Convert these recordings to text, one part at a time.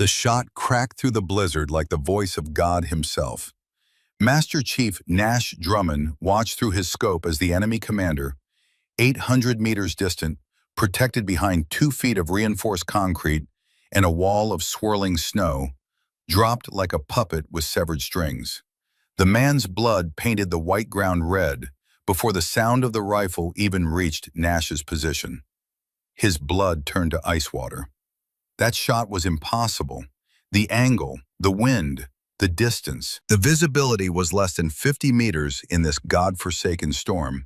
The shot cracked through the blizzard like the voice of God himself. Master Chief Nash Drummond watched through his scope as the enemy commander, 800 meters distant, protected behind 2 feet of reinforced concrete and a wall of swirling snow, dropped like a puppet with severed strings. The man's blood painted the white ground red before the sound of the rifle even reached Nash's position. His blood turned to ice water. That shot was impossible. The angle, the wind, the distance. The visibility was less than 50 meters in this God-forsaken storm,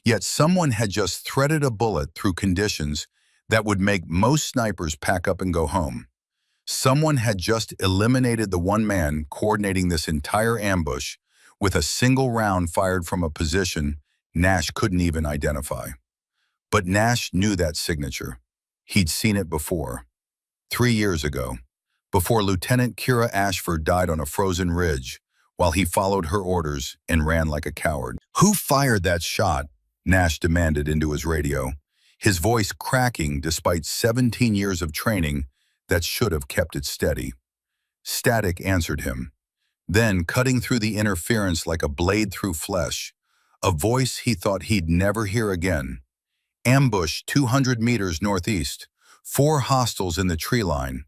yet someone had just threaded a bullet through conditions that would make most snipers pack up and go home. Someone had just eliminated the one man coordinating this entire ambush with a single round fired from a position Nash couldn't even identify. But Nash knew that signature. He'd seen it before. 3 years ago, before Lieutenant Kira Ashford died on a frozen ridge while he followed her orders and ran like a coward. "Who fired that shot?" Nash demanded into his radio, his voice cracking despite 17 years of training that should have kept it steady. Static answered him. Then, cutting through the interference like a blade through flesh, a voice he thought he'd never hear again. "Ambush 200 meters northeast. 4 hostiles in the tree line.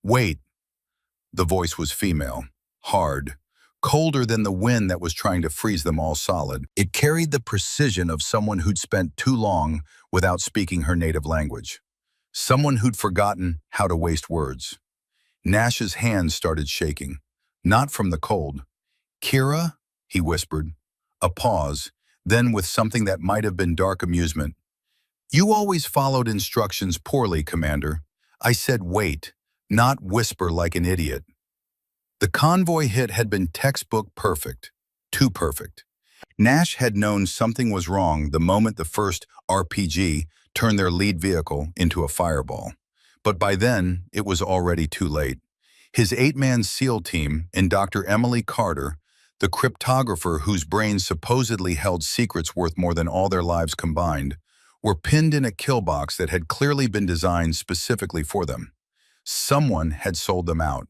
Wait." The voice was female, hard, colder than the wind that was trying to freeze them all solid. It carried the precision of someone who'd spent too long without speaking her native language. Someone who'd forgotten how to waste words. Nash's hands started shaking, not from the cold. "Kira?" he whispered. A pause, then with something that might have been dark amusement. "You always followed instructions poorly, Commander. I said wait, not whisper like an idiot." The convoy hit had been textbook perfect, too perfect. Nash had known something was wrong the moment the first RPG turned their lead vehicle into a fireball. But by then, it was already too late. His 8-man SEAL team and Dr. Emily Carter, the cryptographer whose brain supposedly held secrets worth more than all their lives combined, were pinned in a kill box that had clearly been designed specifically for them. Someone had sold them out.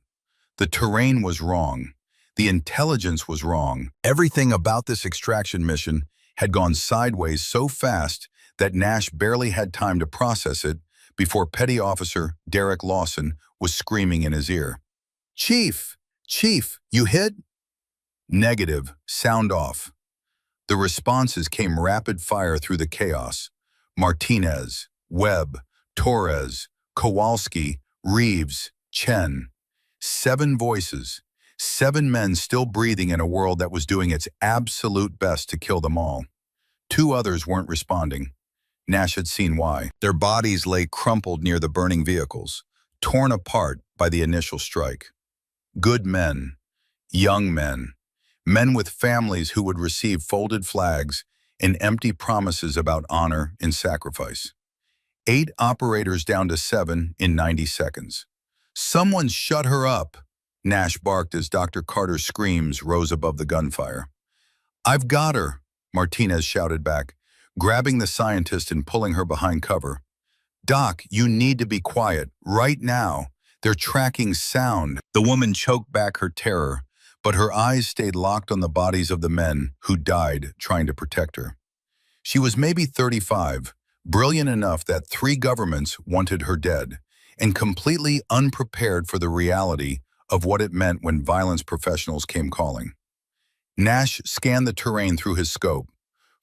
The terrain was wrong. The intelligence was wrong. Everything about this extraction mission had gone sideways so fast that Nash barely had time to process it before Petty Officer Derek Lawson was screaming in his ear. "Chief! Chief, you hit?" "Negative. Sound off." The responses came rapid fire through the chaos. Martinez, Webb, Torres, Kowalski, Reeves, Chen. 7 voices, 7 men still breathing in a world that was doing its absolute best to kill them all. 2 others weren't responding. Nash had seen why. Their bodies lay crumpled near the burning vehicles, torn apart by the initial strike. Good men, young men, men with families who would receive folded flags and empty promises about honor and sacrifice. 8 operators down to 7 in 90 seconds. "Someone shut her up," Nash barked as Dr. Carter's screams rose above the gunfire. "I've got her," Martinez shouted back, grabbing the scientist and pulling her behind cover. "Doc, you need to be quiet, right now. They're tracking sound." The woman choked back her terror, but her eyes stayed locked on the bodies of the men who died trying to protect her. She was maybe 35, brilliant enough that 3 governments wanted her dead, and completely unprepared for the reality of what it meant when violence professionals came calling. Nash scanned the terrain through his scope.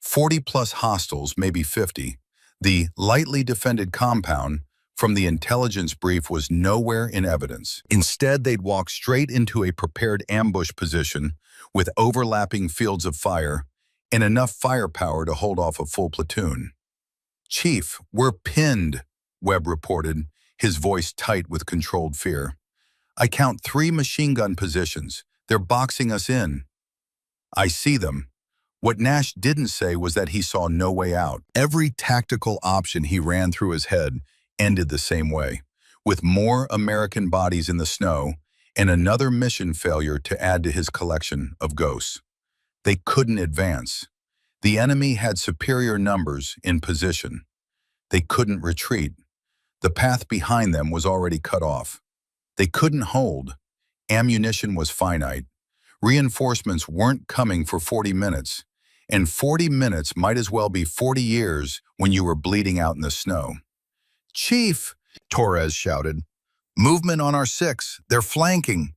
40-plus hostiles, maybe 50. The lightly defended compound from the intelligence brief was nowhere in evidence. Instead, they'd walked straight into a prepared ambush position with overlapping fields of fire and enough firepower to hold off a full platoon. "Chief, we're pinned," Webb reported, his voice tight with controlled fear. "I count 3 machine gun positions. They're boxing us in." "I see them." What Nash didn't say was that he saw no way out. Every tactical option he ran through his head ended the same way, with more American bodies in the snow and another mission failure to add to his collection of ghosts. They couldn't advance. The enemy had superior numbers in position. They couldn't retreat. The path behind them was already cut off. They couldn't hold. Ammunition was finite. Reinforcements weren't coming for 40 minutes. And 40 minutes might as well be 40 years when you were bleeding out in the snow. "Chief," Torres shouted, "movement on our 6. They're flanking."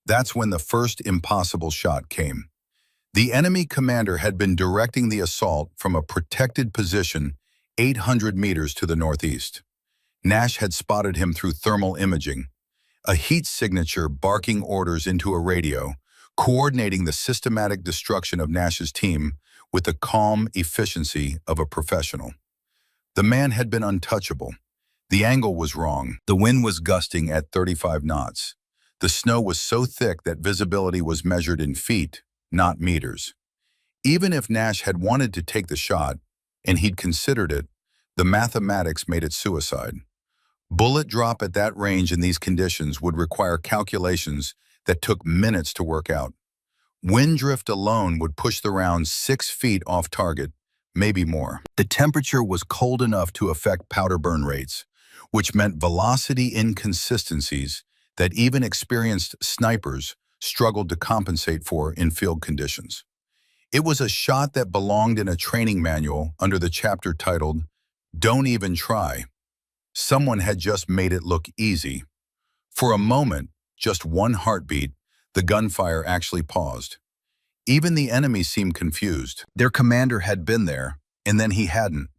That's when the first impossible shot came. The enemy commander had been directing the assault from a protected position 800 meters to the northeast. Nash had spotted him through thermal imaging, a heat signature barking orders into a radio, coordinating the systematic destruction of Nash's team with the calm efficiency of a professional. The man had been untouchable. The angle was wrong. The wind was gusting at 35 knots. The snow was so thick that visibility was measured in feet, not meters. Even if Nash had wanted to take the shot, and he'd considered it, the mathematics made it suicide. Bullet drop at that range in these conditions would require calculations that took minutes to work out. Wind drift alone would push the round 6 feet off target, maybe more. The temperature was cold enough to affect powder burn rates, which meant velocity inconsistencies that even experienced snipers struggled to compensate for in field conditions. It was a shot that belonged in a training manual under the chapter titled, "Don't Even Try." Someone had just made it look easy. For a moment, just one heartbeat, the gunfire actually paused. Even the enemy seemed confused. Their commander had been there, and then he hadn't,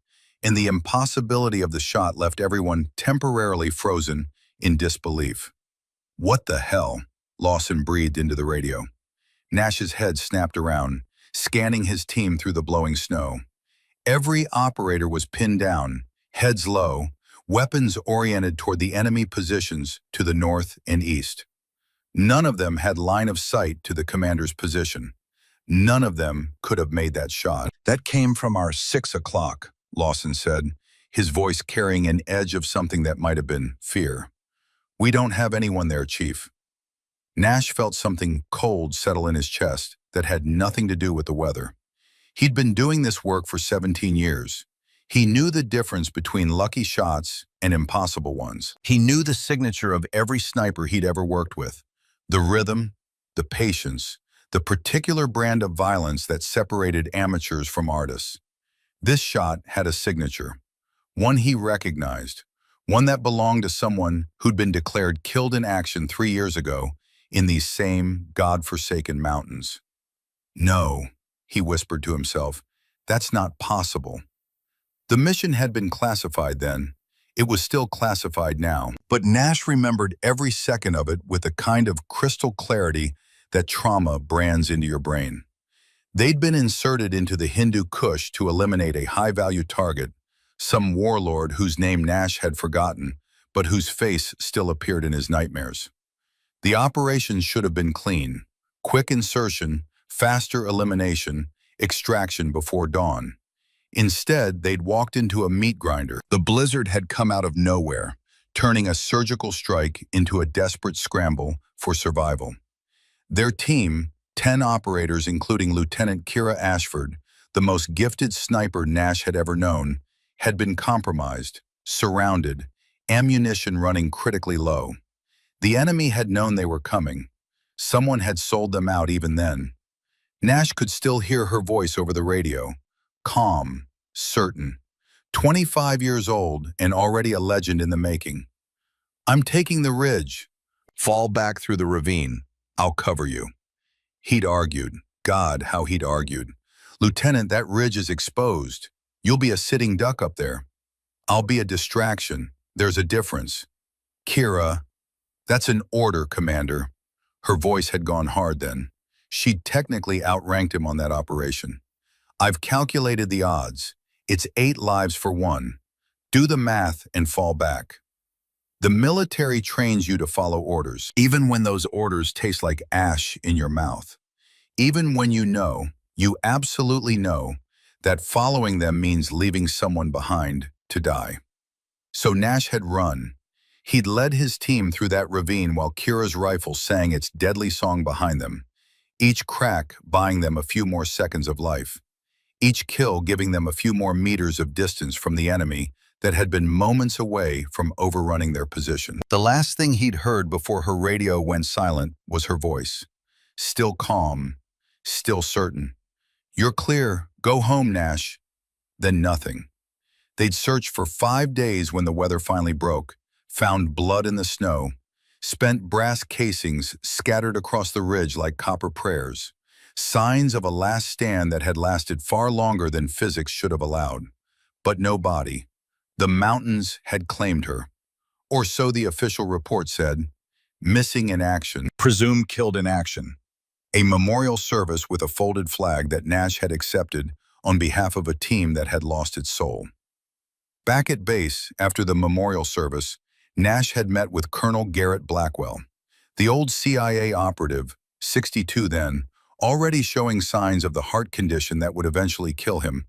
and the impossibility of the shot left everyone temporarily frozen in disbelief. "What the hell?" Lawson breathed into the radio. Nash's head snapped around, scanning his team through the blowing snow. Every operator was pinned down, heads low, weapons oriented toward the enemy positions to the north and east. None of them had line of sight to the commander's position. None of them could have made that shot. "That came from our 6 o'clock, Lawson said, his voice carrying an edge of something that might have been fear. "We don't have anyone there, Chief." Nash felt something cold settle in his chest that had nothing to do with the weather. He'd been doing this work for 17 years. He knew the difference between lucky shots and impossible ones. He knew the signature of every sniper he'd ever worked with, the rhythm, the patience, the particular brand of violence that separated amateurs from artists. This shot had a signature, one he recognized, one that belonged to someone who'd been declared killed in action 3 years ago in these same God-forsaken mountains. "No," he whispered to himself, "that's not possible." The mission had been classified then. It was still classified now. But Nash remembered every second of it with a kind of crystal clarity that trauma brands into your brain. They'd been inserted into the Hindu Kush to eliminate a high-value target, some warlord whose name Nash had forgotten, but whose face still appeared in his nightmares. The operation should have been clean. Quick insertion, faster elimination, extraction before dawn. Instead, they'd walked into a meat grinder. The blizzard had come out of nowhere, turning a surgical strike into a desperate scramble for survival. Their team, 10 operators including Lieutenant Kira Ashford, the most gifted sniper Nash had ever known, had been compromised, surrounded, ammunition running critically low. The enemy had known they were coming. Someone had sold them out even then. Nash could still hear her voice over the radio, calm, certain. 25 years old and already a legend in the making. "I'm taking the ridge. Fall back through the ravine. I'll cover you." He'd argued. God, how he'd argued. "Lieutenant, that ridge is exposed. You'll be a sitting duck up there." "I'll be a distraction. There's a difference." "Kira, that's an order, Commander." Her voice had gone hard then. She'd technically outranked him on that operation. "I've calculated the odds. It's 8 lives for 1. Do the math and fall back." The military trains you to follow orders, even when those orders taste like ash in your mouth. Even when you absolutely know, that following them means leaving someone behind to die. So Nash had run. He'd led his team through that ravine while Kira's rifle sang its deadly song behind them, each crack buying them a few more seconds of life, each kill giving them a few more meters of distance from the enemy that had been moments away from overrunning their position. The last thing he'd heard before her radio went silent was her voice. Still calm, still certain. "You're clear. Go home, Nash." Then nothing. They'd searched for 5 days when the weather finally broke, found blood in the snow, spent brass casings scattered across the ridge like copper prayers, signs of a last stand that had lasted far longer than physics should have allowed. But no body. The mountains had claimed her. Or so the official report said. Missing in action, presumed killed in action. A memorial service with a folded flag that Nash had accepted on behalf of a team that had lost its soul. Back at base, after the memorial service, Nash had met with Colonel Garrett Blackwell, the old CIA operative, 62 then, already showing signs of the heart condition that would eventually kill him,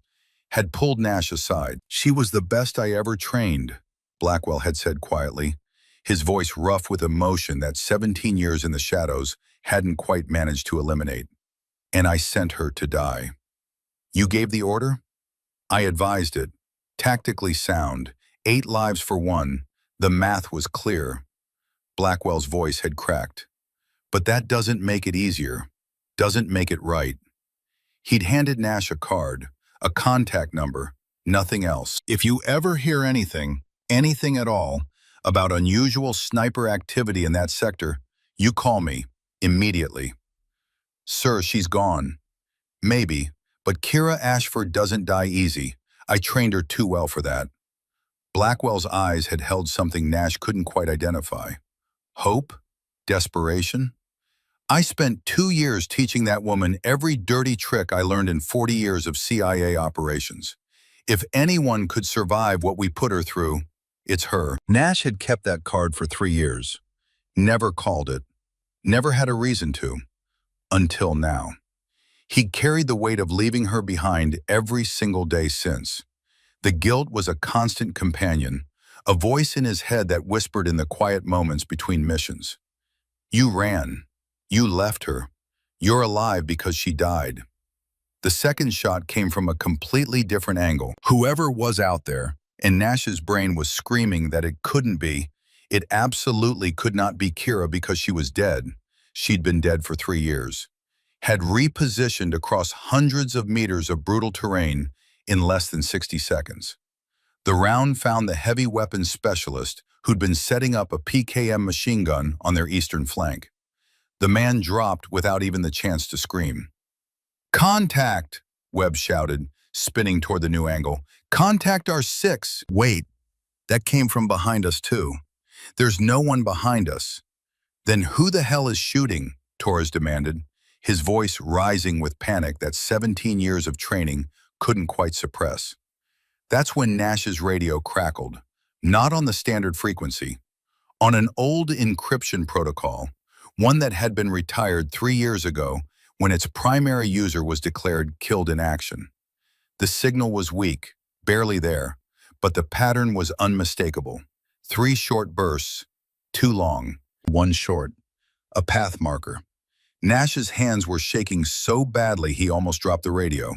had pulled Nash aside. "She was the best I ever trained," Blackwell had said quietly, his voice rough with emotion that 17 years in the shadows hadn't quite managed to eliminate. "And I sent her to die." "You gave the order?" "I advised it. Tactically sound. 8 lives for one. The math was clear." Blackwell's voice had cracked. "But that doesn't make it easier. Doesn't make it right." He'd handed Nash a card, a contact number, nothing else. "If you ever hear anything at all, about unusual sniper activity in that sector, you call me, immediately." "Sir, she's gone." "Maybe, but Kira Ashford doesn't die easy. I trained her too well for that." Blackwell's eyes had held something Nash couldn't quite identify. Hope? Desperation? "I spent 2 years teaching that woman every dirty trick I learned in 40 years of CIA operations. If anyone could survive what we put her through, it's her." Nash had kept that card for 3 years. Never called it. Never had a reason to. Until now. He'd carried the weight of leaving her behind every single day since. The guilt was a constant companion, a voice in his head that whispered in the quiet moments between missions. "You ran. You left her. You're alive because she died." The second shot came from a completely different angle. Whoever was out there, and Nash's brain was screaming that it couldn't be, it absolutely could not be Kira because she was dead. She'd been dead for 3 years. Had repositioned across hundreds of meters of brutal terrain in less than 60 seconds. The round found the heavy weapons specialist who'd been setting up a PKM machine gun on their eastern flank. The man dropped without even the chance to scream. "Contact!" Webb shouted, spinning toward the new angle. "Contact our 6. "Wait, that came from behind us too." "There's no one behind us." "Then who the hell is shooting?" Torres demanded, his voice rising with panic that 17 years of training couldn't quite suppress. That's when Nash's radio crackled, not on the standard frequency, on an old encryption protocol, one that had been retired 3 years ago when its primary user was declared killed in action. The signal was weak, barely there, but the pattern was unmistakable. 3 short bursts, 2 long, 1 short, a path marker. Nash's hands were shaking so badly he almost dropped the radio.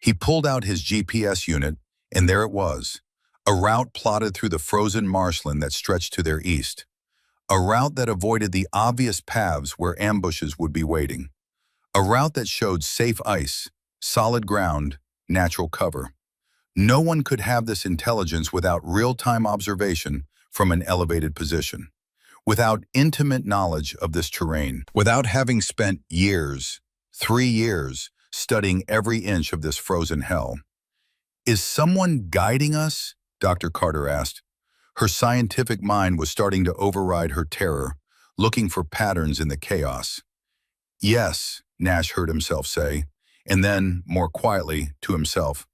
He pulled out his GPS unit, and there it was, a route plotted through the frozen marshland that stretched to their east. A route that avoided the obvious paths where ambushes would be waiting. A route that showed safe ice, solid ground, natural cover. No one could have this intelligence without real-time observation from an elevated position, without intimate knowledge of this terrain, without having spent years, 3 years, studying every inch of this frozen hell. "Is someone guiding us?" Dr. Carter asked. Her scientific mind was starting to override her terror, looking for patterns in the chaos. "Yes," Nash heard himself say, and then, more quietly, to himself,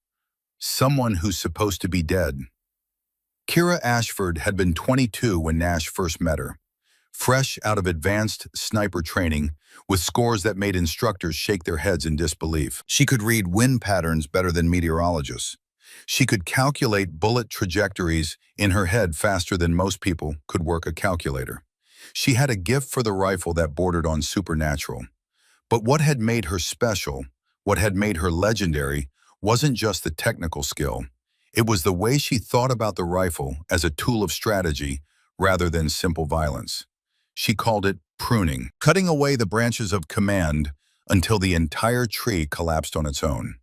"someone who's supposed to be dead." Kira Ashford had been 22 when Nash first met her, fresh out of advanced sniper training with scores that made instructors shake their heads in disbelief. She could read wind patterns better than meteorologists. She could calculate bullet trajectories in her head faster than most people could work a calculator. She had a gift for the rifle that bordered on supernatural. But what had made her special, what had made her legendary, wasn't just the technical skill. It was the way she thought about the rifle as a tool of strategy rather than simple violence. She called it pruning, cutting away the branches of command until the entire tree collapsed on its own.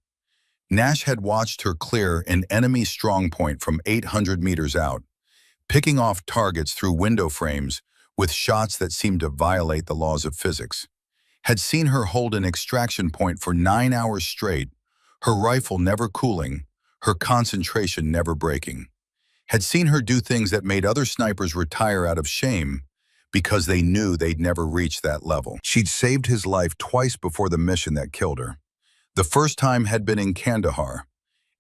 Nash had watched her clear an enemy strongpoint from 800 meters out, picking off targets through window frames with shots that seemed to violate the laws of physics. Had seen her hold an extraction point for 9 hours straight, her rifle never cooling, her concentration never breaking. Had seen her do things that made other snipers retire out of shame because they knew they'd never reach that level. She'd saved his life twice before the mission that killed her. The first time had been in Kandahar,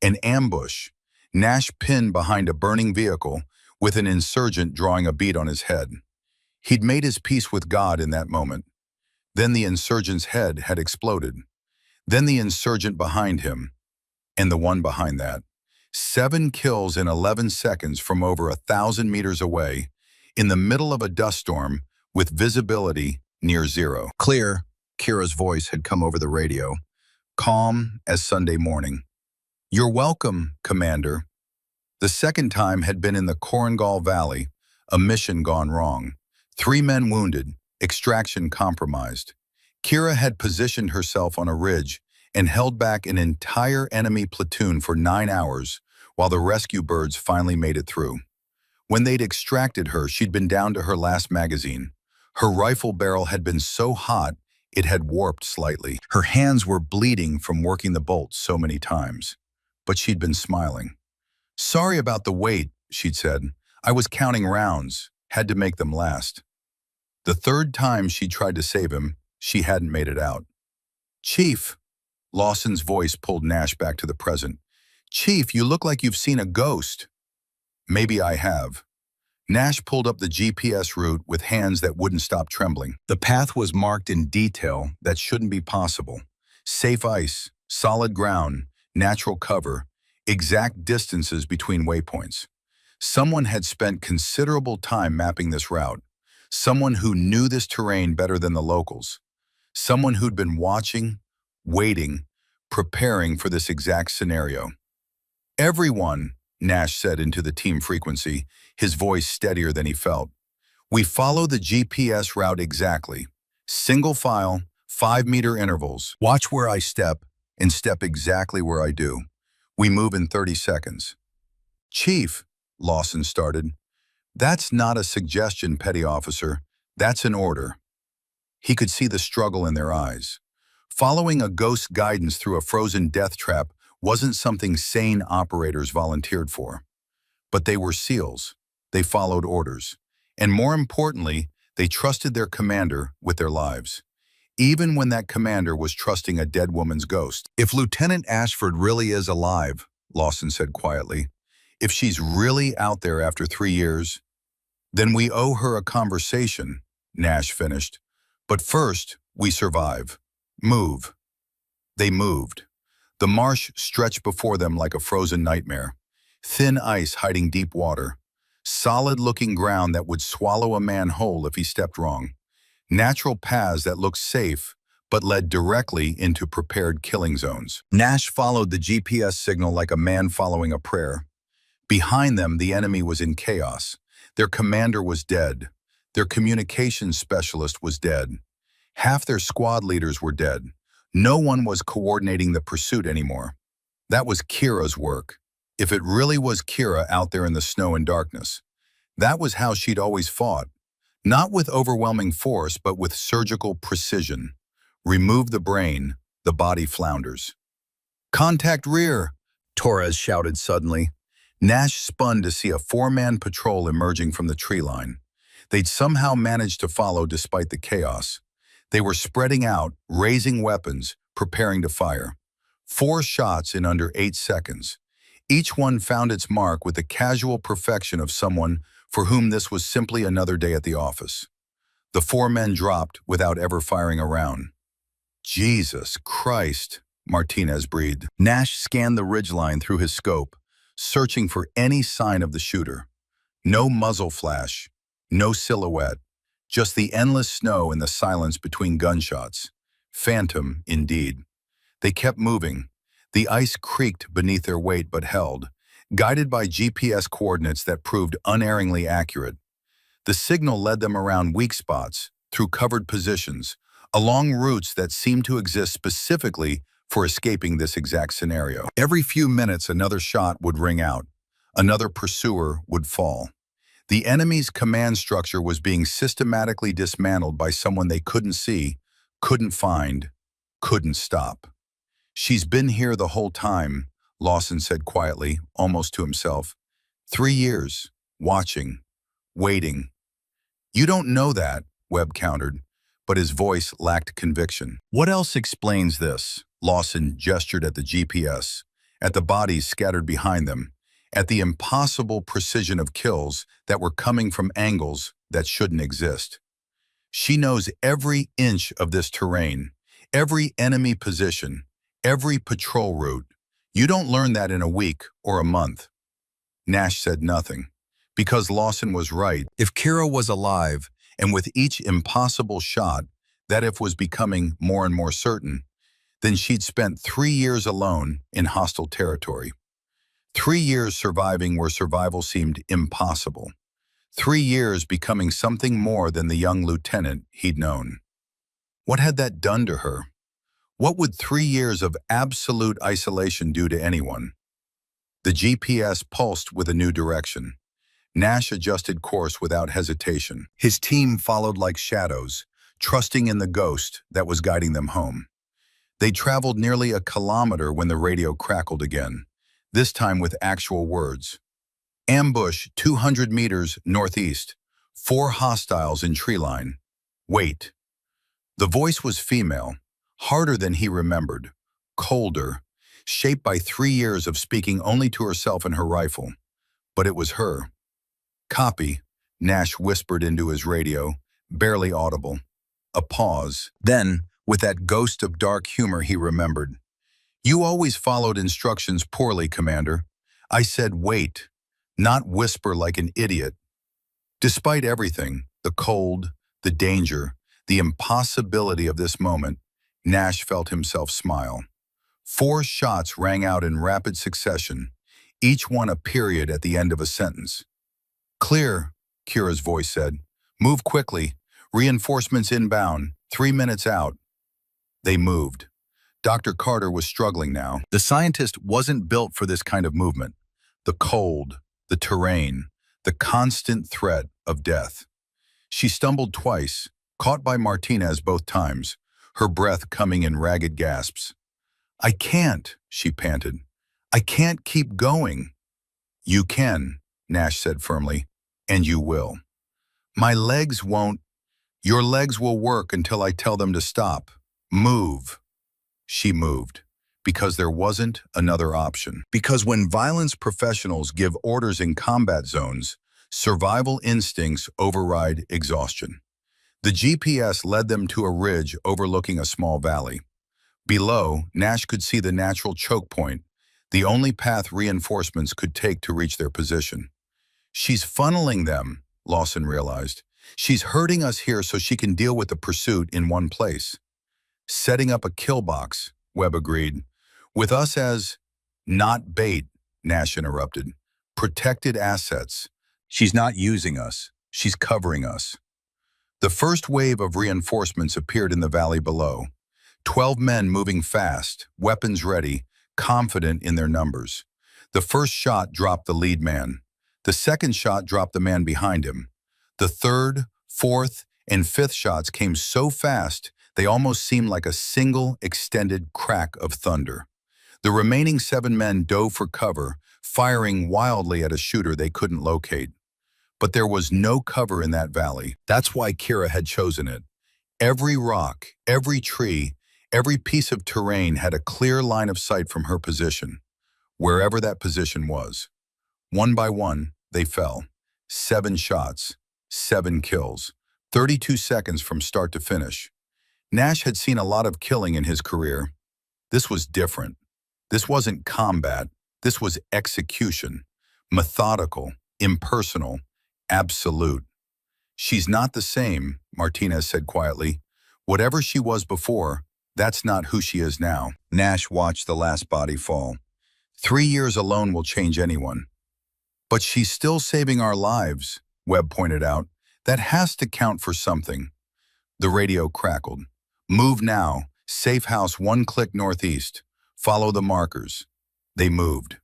an ambush, Nash pinned behind a burning vehicle with an insurgent drawing a bead on his head. He'd made his peace with God in that moment. Then the insurgent's head had exploded. Then the insurgent behind him, and the one behind that. 7 kills in 11 seconds from over 1,000 meters away, in the middle of a dust storm, with visibility near zero. Clear, Kira's voice had come over the radio, calm as Sunday morning. "You're welcome, Commander." The second time had been in the Korangal Valley, a mission gone wrong. 3 men wounded, extraction compromised. Kira had positioned herself on a ridge and held back an entire enemy platoon for 9 hours while the rescue birds finally made it through. When they'd extracted her, she'd been down to her last magazine. Her rifle barrel had been so hot, it had warped slightly. Her hands were bleeding from working the bolts so many times. But she'd been smiling. "Sorry about the wait," she'd said. "I was counting rounds, had to make them last." The third time she tried to save him, she hadn't made it out. "Chief," Lawson's voice pulled Nash back to the present. "Chief, you look like you've seen a ghost." "Maybe I have." Nash pulled up the GPS route with hands that wouldn't stop trembling. The path was marked in detail that shouldn't be possible. Safe ice, solid ground, natural cover, exact distances between waypoints. Someone had spent considerable time mapping this route. Someone who knew this terrain better than the locals. Someone who'd been watching, waiting, preparing for this exact scenario. "Everyone," Nash said into the team frequency, his voice steadier than he felt. "We follow the GPS route exactly. Single file, 5-meter intervals. Watch where I step and step exactly where I do. We move in 30 seconds. "Chief," Lawson started. "That's not a suggestion, petty officer. That's an order." He could see the struggle in their eyes. Following a ghost's guidance through a frozen death trap wasn't something sane operators volunteered for. But they were SEALs. They followed orders. And more importantly, they trusted their commander with their lives. Even when that commander was trusting a dead woman's ghost. "If Lieutenant Ashford really is alive," Lawson said quietly, "if she's really out there after 3 years, then we owe her a conversation," Nash finished. "But first, we survive. Move." They moved. The marsh stretched before them like a frozen nightmare. Thin ice hiding deep water. Solid-looking ground that would swallow a man whole if he stepped wrong. Natural paths that looked safe, but led directly into prepared killing zones. Nash followed the GPS signal like a man following a prayer. Behind them, the enemy was in chaos. Their commander was dead. Their communications specialist was dead. Half their squad leaders were dead. No one was coordinating the pursuit anymore. That was Kira's work. If it really was Kira out there in the snow and darkness. That was how she'd always fought. Not with overwhelming force, but with surgical precision. Remove the brain, the body flounders. "Contact rear," Torres shouted suddenly. Nash spun to see a 4-man patrol emerging from the tree line. They'd somehow managed to follow despite the chaos. They were spreading out, raising weapons, preparing to fire. 4 shots in under 8 seconds. Each one found its mark with the casual perfection of someone for whom this was simply another day at the office. The 4 men dropped without ever firing a round. "Jesus Christ," Martinez breathed. Nash scanned the ridgeline through his scope, searching for any sign of the shooter. No muzzle flash, no silhouette, just the endless snow and the silence between gunshots. Phantom, indeed. They kept moving. The ice creaked beneath their weight but held. Guided by GPS coordinates that proved unerringly accurate, the signal led them around weak spots, through covered positions, along routes that seemed to exist specifically for escaping this exact scenario. Every few minutes, another shot would ring out. Another pursuer would fall. The enemy's command structure was being systematically dismantled by someone they couldn't see, couldn't find, couldn't stop. "She's been here the whole time," Lawson said quietly, almost to himself. 3 years, watching, waiting. "You don't know that," Webb countered, but his voice lacked conviction. "What else explains this?" Lawson gestured at the GPS, at the bodies scattered behind them, at the impossible precision of kills that were coming from angles that shouldn't exist. "She knows every inch of this terrain, every enemy position, every patrol route. You don't learn that in a week or a month." Nash said nothing, because Lawson was right. If Kira was alive, and with each impossible shot, that if was becoming more and more certain, then she'd spent 3 years alone in hostile territory. 3 years surviving where survival seemed impossible. 3 years becoming something more than the young lieutenant he'd known. What had that done to her? What would 3 years of absolute isolation do to anyone? The GPS pulsed with a new direction. Nash adjusted course without hesitation. His team followed like shadows, trusting in the ghost that was guiding them home. They traveled nearly a kilometer when the radio crackled again, this time with actual words. "Ambush 200 meters northeast. 4 hostiles in tree line. Wait." The voice was female, harder than he remembered, colder, shaped by 3 years of speaking only to herself and her rifle. But it was her. "Copy," Nash whispered into his radio, barely audible. A pause. Then, with that ghost of dark humor he remembered. "You always followed instructions poorly, Commander. I said wait, not whisper like an idiot." Despite everything, the cold, the danger, the impossibility of this moment, Nash felt himself smile. 4 shots rang out in rapid succession, each one a period at the end of a sentence. "Clear," Kira's voice said. "Move quickly. Reinforcements inbound. 3 minutes out." They moved. Dr. Carter was struggling now. The scientist wasn't built for this kind of movement. The cold, the terrain, the constant threat of death. She stumbled twice, caught by Martinez both times, her breath coming in ragged gasps. "I can't," she panted. "I can't keep going." "You can," Nash said firmly, "and you will." "My legs won't." "Your legs will work until I tell them to stop. Move." She moved, because there wasn't another option. Because when violence professionals give orders in combat zones, survival instincts override exhaustion. The GPS led them to a ridge overlooking a small valley. Below, Nash could see the natural choke point, the only path reinforcements could take to reach their position. "She's funneling them," Lawson realized. "She's herding us here so she can deal with the pursuit in one place." "Setting up a kill box," Webb agreed. "With us as—" "Not bait," Nash interrupted. "Protected assets. She's not using us. She's covering us." The first wave of reinforcements appeared in the valley below. 12 men moving fast, weapons ready, confident in their numbers. The first shot dropped the lead man. The second shot dropped the man behind him. The third, fourth, and fifth shots came so fast they almost seemed like a single extended crack of thunder. The remaining 7 men dove for cover, firing wildly at a shooter they couldn't locate. But there was no cover in that valley. That's why Kira had chosen it. Every rock, every tree, every piece of terrain had a clear line of sight from her position, wherever that position was. One by one, they fell. 7 shots, 7 kills, 32 seconds from start to finish. Nash had seen a lot of killing in his career. This was different. This wasn't combat. This was execution. Methodical, impersonal, absolute. "She's not the same," Martinez said quietly. "Whatever she was before, that's not who she is now." Nash watched the last body fall. 3 years alone will change anyone. But she's still saving our lives, Webb pointed out. That has to count for something. The radio crackled. Move now. Safe house 1 click northeast. Follow the markers. They moved.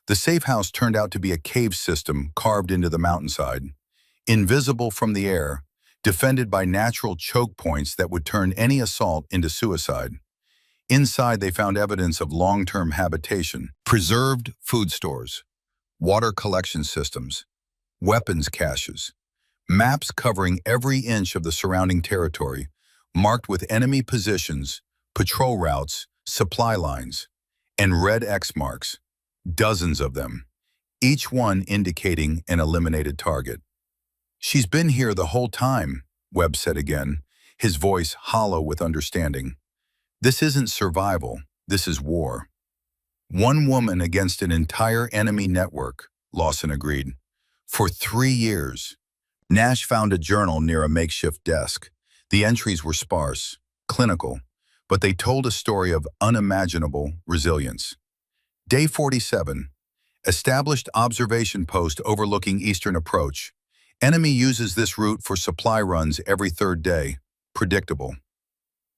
The safe house turned out to be a cave system carved into the mountainside. Invisible from the air, defended by natural choke points that would turn any assault into suicide. Inside, they found evidence of long-term habitation, preserved food stores, water collection systems, weapons caches, maps covering every inch of the surrounding territory, marked with enemy positions, patrol routes, supply lines, and red X marks, dozens of them, each one indicating an eliminated target. She's been here the whole time, Webb said again, his voice hollow with understanding. This isn't survival, this is war. One woman against an entire enemy network, Lawson agreed. For 3 years. Nash found a journal near a makeshift desk. The entries were sparse, clinical, but they told a story of unimaginable resilience. Day 47. Established observation post overlooking eastern approach. Enemy uses this route for supply runs every 3rd day. Predictable.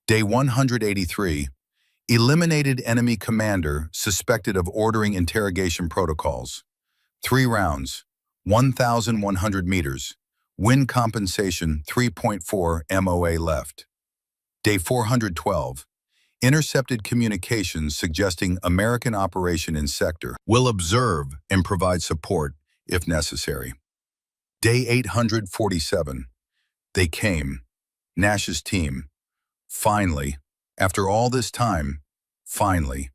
Day 183. Eliminated enemy commander suspected of ordering interrogation protocols. 3 rounds, 1,100 meters. Win compensation 3.4 MOA left. Day 412. Intercepted communications suggesting American operation in sector. Will observe and provide support if necessary. Day 847. They came. Nash's team. Finally, after all this time, finally.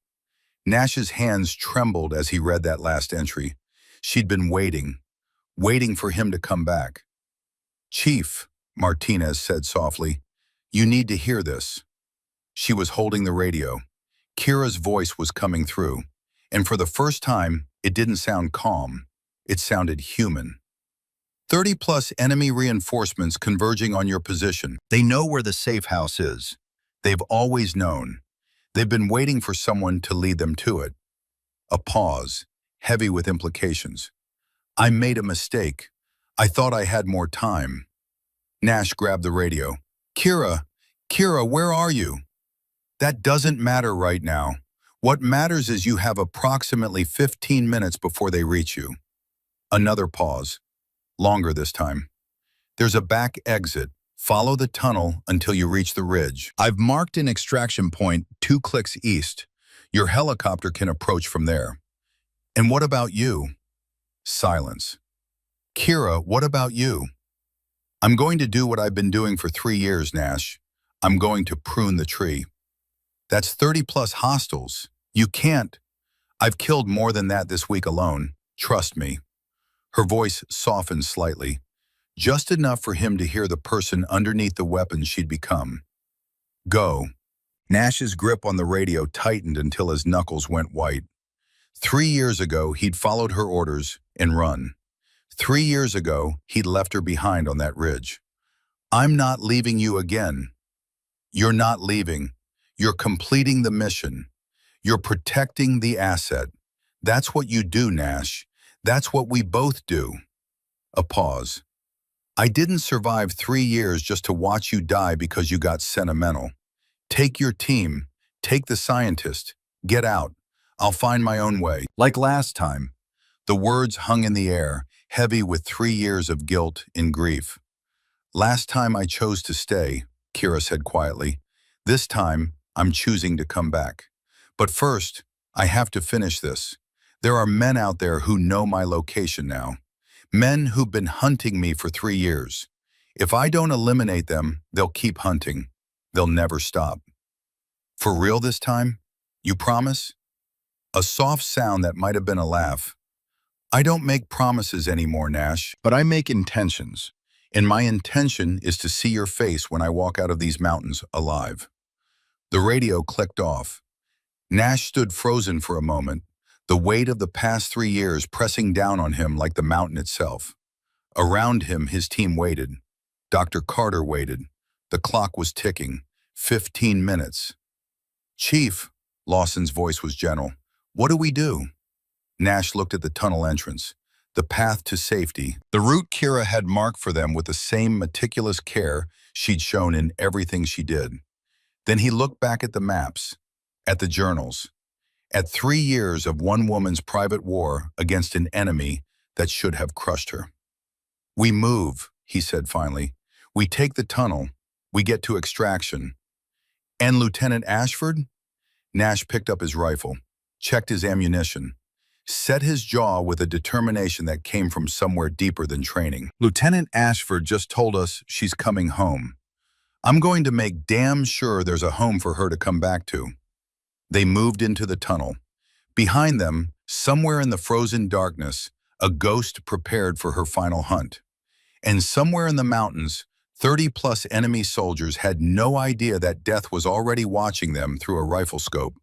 Nash's hands trembled as he read that last entry. She'd been waiting for him to come back. Chief, Martinez said softly, you need to hear this. She was holding the radio. Kira's voice was coming through, and for the first time, it didn't sound calm. It sounded human. 30+ enemy reinforcements converging on your position. They know where the safe house is. They've always known. They've been waiting for someone to lead them to it. A pause, heavy with implications. I made a mistake. I thought I had more time. Nash grabbed the radio. Kira, where are you? That doesn't matter right now. What matters is you have approximately 15 minutes before they reach you. Another pause. Longer this time. There's a back exit. Follow the tunnel until you reach the ridge. I've marked an extraction point 2 clicks east. Your helicopter can approach from there. And what about you? Silence. Kira, what about you? I'm going to do what I've been doing for 3 years, Nash. I'm going to prune the tree. That's 30+ hostiles. You can't. I've killed more than that this week alone. Trust me. Her voice softened slightly, just enough for him to hear the person underneath the weapon she'd become. Go. Nash's grip on the radio tightened until his knuckles went white. 3 years ago, he'd followed her orders and run. 3 years ago, he'd left her behind on that ridge. I'm not leaving you again. You're not leaving. You're completing the mission. You're protecting the asset. That's what you do, Nash. That's what we both do. A pause. I didn't survive 3 years just to watch you die because you got sentimental. Take your team. Take the scientist. Get out. I'll find my own way. Like last time. The words hung in the air, heavy with 3 years of guilt and grief. Last time I chose to stay, Kira said quietly. This time, I'm choosing to come back. But first, I have to finish this. There are men out there who know my location now. Men who've been hunting me for 3 years. If I don't eliminate them, they'll keep hunting. They'll never stop. For real this time? You promise? A soft sound that might have been a laugh. I don't make promises anymore, Nash, but I make intentions. And my intention is to see your face when I walk out of these mountains alive. The radio clicked off. Nash stood frozen for a moment, the weight of the past 3 years pressing down on him like the mountain itself. Around him, his team waited. Dr. Carter waited. The clock was ticking. 15 minutes. Chief, Lawson's voice was gentle. What do we do? Nash looked at the tunnel entrance, the path to safety, the route Kira had marked for them with the same meticulous care she'd shown in everything she did. Then he looked back at the maps, at the journals, at 3 years of one woman's private war against an enemy that should have crushed her. "We move," he said finally. "We take the tunnel. We get to extraction." "And Lieutenant Ashford?" Nash picked up his rifle, checked his ammunition, set his jaw with a determination that came from somewhere deeper than training. "Lieutenant Ashford just told us she's coming home. I'm going to make damn sure there's a home for her to come back to." They moved into the tunnel. Behind them, somewhere in the frozen darkness, a ghost prepared for her final hunt. And somewhere in the mountains, 30-plus enemy soldiers had no idea that death was already watching them through a rifle scope,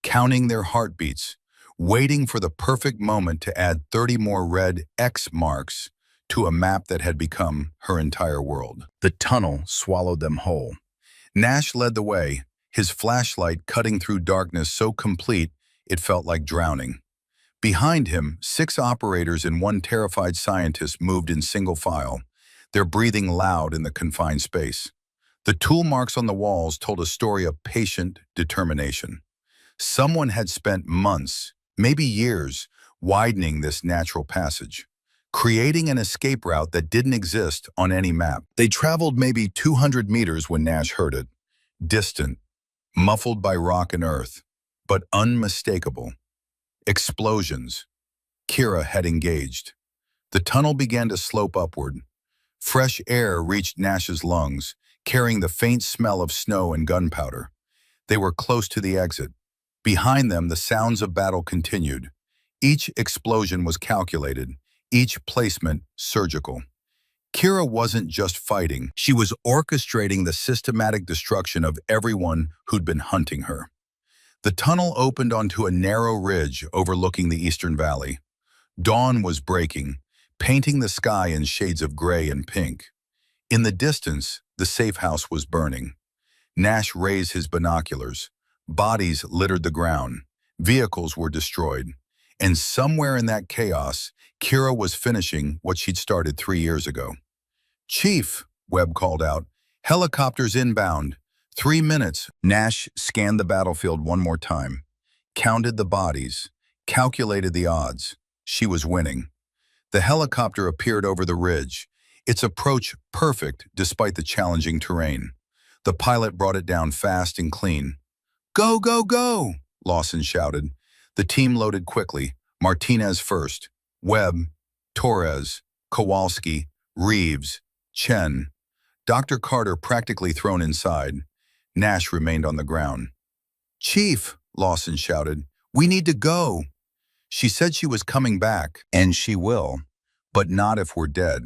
counting their heartbeats, waiting for the perfect moment to add 30 more red X marks to a map that had become her entire world. The tunnel swallowed them whole. Nash led the way, his flashlight cutting through darkness so complete it felt like drowning. Behind him, 6 operators and 1 terrified scientist moved in single file, their breathing loud in the confined space. The tool marks on the walls told a story of patient determination. Someone had spent months, maybe years, widening this natural passage, creating an escape route that didn't exist on any map. They traveled maybe 200 meters when Nash heard it, distant, muffled by rock and earth, but unmistakable. Explosions. Kira had engaged. The tunnel began to slope upward. Fresh air reached Nash's lungs, carrying the faint smell of snow and gunpowder. They were close to the exit. Behind them, the sounds of battle continued. Each explosion was calculated, each placement surgical. Kira wasn't just fighting, she was orchestrating the systematic destruction of everyone who'd been hunting her. The tunnel opened onto a narrow ridge overlooking the eastern valley. Dawn was breaking, painting the sky in shades of gray and pink. In the distance, the safe house was burning. Nash raised his binoculars. Bodies littered the ground. Vehicles were destroyed. And somewhere in that chaos, Kira was finishing what she'd started 3 years ago. "Chief," Webb called out, "helicopters inbound. 3 minutes." Nash scanned the battlefield one more time, counted the bodies, calculated the odds. She was winning. The helicopter appeared over the ridge, its approach perfect despite the challenging terrain. The pilot brought it down fast and clean. "Go, go, go!" Lawson shouted. The team loaded quickly, Martinez first, Webb, Torres, Kowalski, Reeves, Chen. Dr. Carter practically thrown inside. Nash remained on the ground. "Chief," Lawson shouted, "we need to go." She said she was coming back, and she will, but not if we're dead.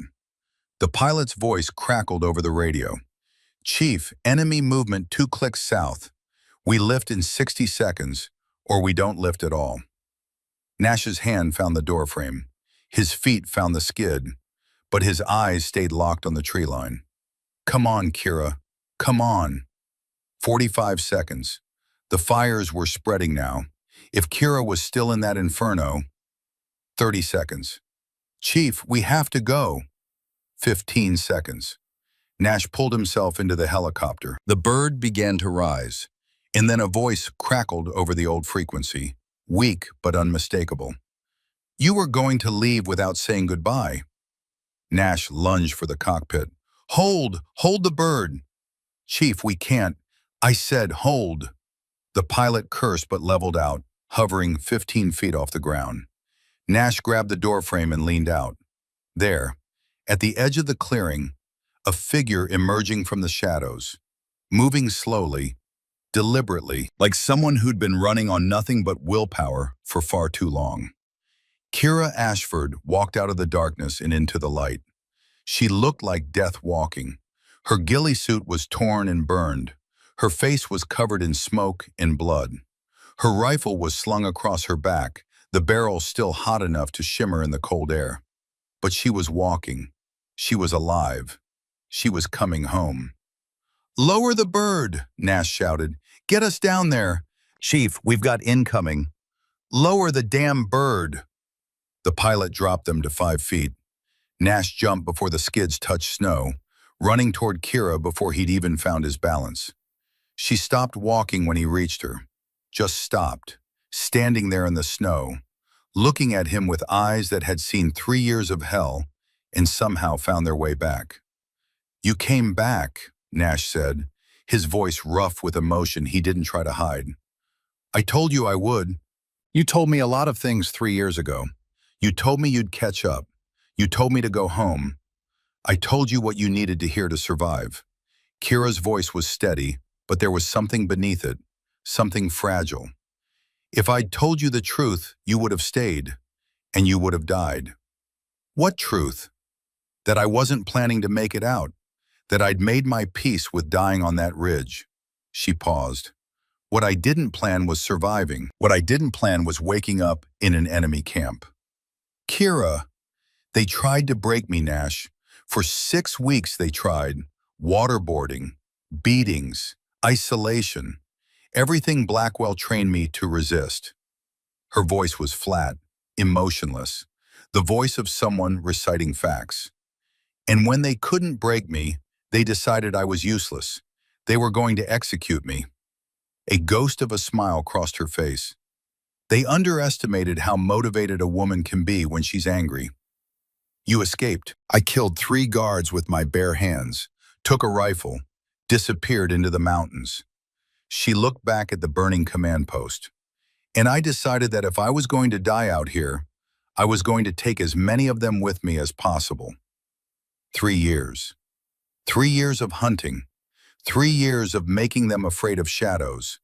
The pilot's voice crackled over the radio. "Chief, enemy movement 2 clicks south. We lift in 60 seconds, or we don't lift at all." Nash's hand found the doorframe. His feet found the skid, but his eyes stayed locked on the tree line. "Come on, Kira. Come on." 45 seconds. The fires were spreading now. If Kira was still in that inferno, 30 seconds. "Chief, we have to go." 15 seconds. Nash pulled himself into the helicopter. The bird began to rise, and then a voice crackled over the old frequency, weak but unmistakable. "You were going to leave without saying goodbye." Nash lunged for the cockpit. "Hold! Hold the bird!" "Chief, we can't. I said hold." The pilot cursed but leveled out, hovering 15 feet off the ground. Nash grabbed the doorframe and leaned out. There, at the edge of the clearing, a figure emerging from the shadows, moving slowly, deliberately, like someone who'd been running on nothing but willpower for far too long. Kira Ashford walked out of the darkness and into the light. She looked like death walking. Her ghillie suit was torn and burned. Her face was covered in smoke and blood. Her rifle was slung across her back, the barrel still hot enough to shimmer in the cold air. But she was walking. She was alive. She was coming home. "Lower the bird," Nash shouted. "Get us down there." "Chief, we've got incoming." "Lower the damn bird." The pilot dropped them to 5 feet. Nash jumped before the skids touched snow, running toward Kira before he'd even found his balance. She stopped walking when he reached her. Just stopped, standing there in the snow, looking at him with eyes that had seen 3 years of hell and somehow found their way back. "You came back," Nash said, his voice rough with emotion he didn't try to hide. "I told you I would. You told me a lot of things 3 years ago. You told me you'd catch up. You told me to go home. I told you what you needed to hear to survive." Kira's voice was steady, but there was something beneath it, something fragile. "If I'd told you the truth, you would have stayed, and you would have died." "What truth?" "That I wasn't planning to make it out, that I'd made my peace with dying on that ridge." She paused. "What I didn't plan was surviving. What I didn't plan was waking up in an enemy camp." "Kira, they tried to break me, Nash. For 6 weeks they tried. Waterboarding, beatings, isolation. Everything Blackwell trained me to resist." Her voice was flat, emotionless, the voice of someone reciting facts. "And when they couldn't break me, they decided I was useless. They were going to execute me." A ghost of a smile crossed her face. "They underestimated how motivated a woman can be when she's angry. You escaped. I killed 3 guards with my bare hands, took a rifle, disappeared into the mountains." She looked back at the burning command post. "And I decided that if I was going to die out here, I was going to take as many of them with me as possible." 3 years. 3 years of hunting. 3 years of making them afraid of shadows.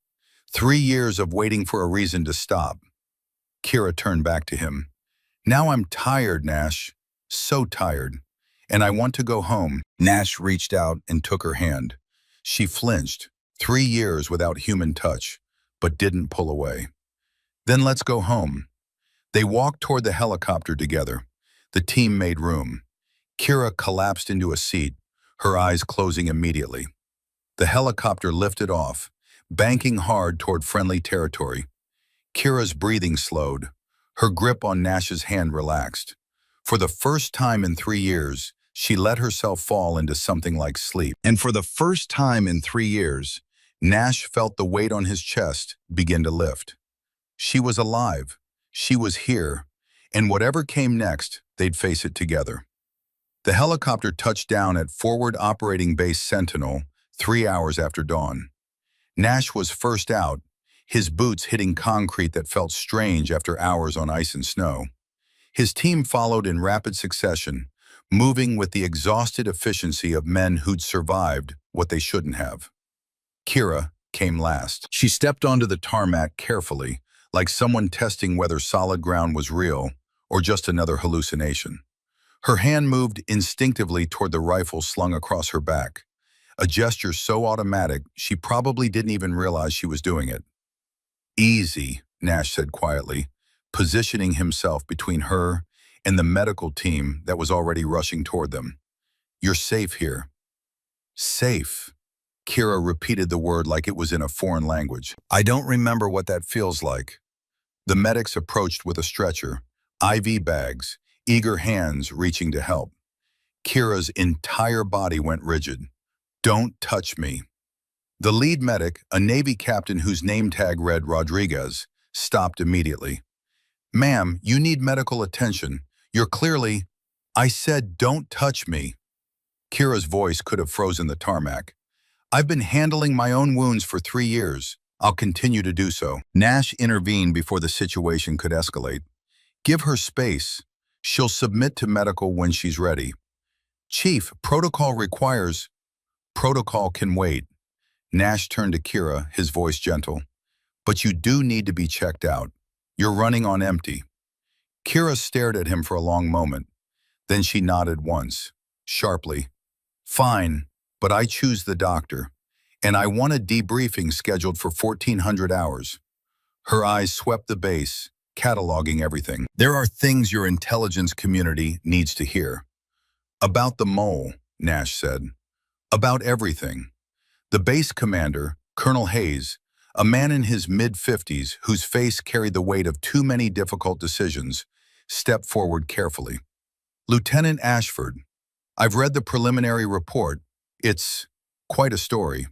3 years of waiting for a reason to stop. Kira turned back to him. "Now I'm tired, Nash. So tired. And I want to go home." Nash reached out and took her hand. She flinched. 3 years without human touch, but didn't pull away. "Then let's go home." They walked toward the helicopter together. The team made room. Kira collapsed into a seat, her eyes closing immediately. The helicopter lifted off, banking hard toward friendly territory. Kira's breathing slowed. Her grip on Nash's hand relaxed. For the first time in 3 years, she let herself fall into something like sleep. And for the first time in 3 years, Nash felt the weight on his chest begin to lift. She was alive. She was here. And whatever came next, they'd face it together. The helicopter touched down at Forward Operating Base Sentinel 3 hours after dawn. Nash was first out, his boots hitting concrete that felt strange after hours on ice and snow. His team followed in rapid succession, moving with the exhausted efficiency of men who'd survived what they shouldn't have. Kira came last. She stepped onto the tarmac carefully, like someone testing whether solid ground was real or just another hallucination. Her hand moved instinctively toward the rifle slung across her back, a gesture so automatic she probably didn't even realize she was doing it. "Easy," Nash said quietly, positioning himself between her and the medical team that was already rushing toward them. "You're safe here." "Safe." Kira repeated the word like it was in a foreign language. "I don't remember what that feels like." The medics approached with a stretcher, IV bags, eager hands reaching to help. Kira's entire body went rigid. "Don't touch me." The lead medic, a Navy captain whose name tag read Rodriguez, stopped immediately. "Ma'am, you need medical attention. You're clearly—" "I said don't touch me." Kira's voice could have frozen the tarmac. "I've been handling my own wounds for 3 years. I'll continue to do so." Nash intervened before the situation could escalate. "Give her space. She'll submit to medical when she's ready." "Chief, protocol requires—" "Protocol can wait." Nash turned to Kira, his voice gentle. "But you do need to be checked out. You're running on empty." Kira stared at him for a long moment. Then she nodded once, sharply. "Fine, but I choose the doctor. And I want a debriefing scheduled for 1400 hours. Her eyes swept the base, cataloging everything. "There are things your intelligence community needs to hear." "About the mole," Nash said. "About everything." The base commander, Colonel Hayes, a man in his mid-50s whose face carried the weight of too many difficult decisions, stepped forward carefully. Lieutenant Ashford, I've read the preliminary report. It's quite a story.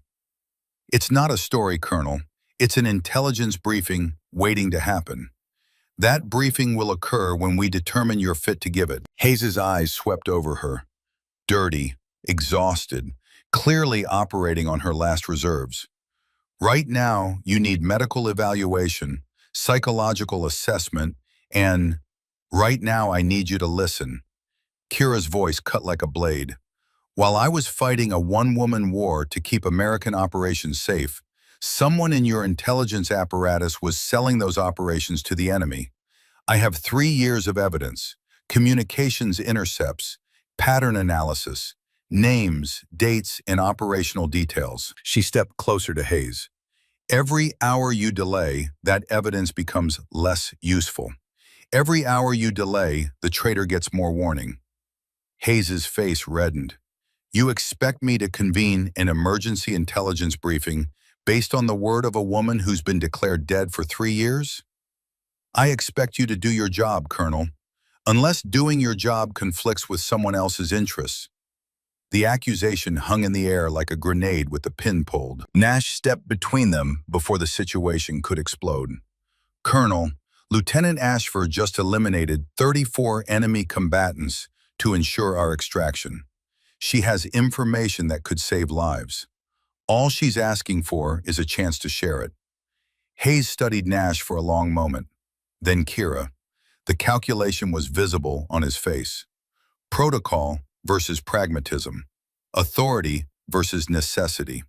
It's not a story, Colonel. It's an intelligence briefing waiting to happen. That briefing will occur when we determine you're fit to give it. Hayes's eyes swept over her, dirty, exhausted, clearly operating on her last reserves. Right now, you need medical evaluation, psychological assessment, and right now I need you to listen. Kira's voice cut like a blade. While I was fighting a one-woman war to keep American operations safe, someone in your intelligence apparatus was selling those operations to the enemy. I have 3 years of evidence, communications intercepts, pattern analysis, names, dates, and operational details. She stepped closer to Hayes. Every hour you delay, that evidence becomes less useful. Every hour you delay, the traitor gets more warning. Hayes's face reddened. You expect me to convene an emergency intelligence briefing based on the word of a woman who's been declared dead for 3 years? I expect you to do your job, Colonel, unless doing your job conflicts with someone else's interests. The accusation hung in the air like a grenade with the pin pulled. Nash stepped between them before the situation could explode. Colonel, Lieutenant Ashford just eliminated 34 enemy combatants to ensure our extraction. She has information that could save lives. All she's asking for is a chance to share it. Hayes studied Nash for a long moment. Then Kira. The calculation was visible on his face. Protocol versus pragmatism. Authority versus necessity.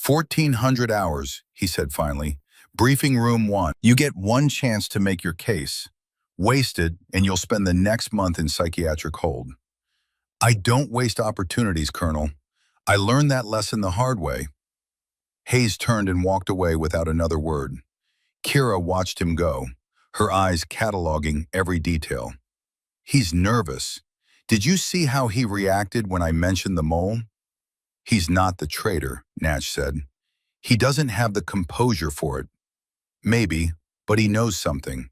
1,400 hours, he said finally. Briefing room 1. You get one chance to make your case. Waste it, and you'll spend the next month in psychiatric hold. I don't waste opportunities, Colonel. I learned that lesson the hard way. Hayes turned and walked away without another word. Kira watched him go, her eyes cataloging every detail. He's nervous. Did you see how he reacted when I mentioned the mole? He's not the traitor, Nash said. He doesn't have the composure for it. Maybe, but he knows something.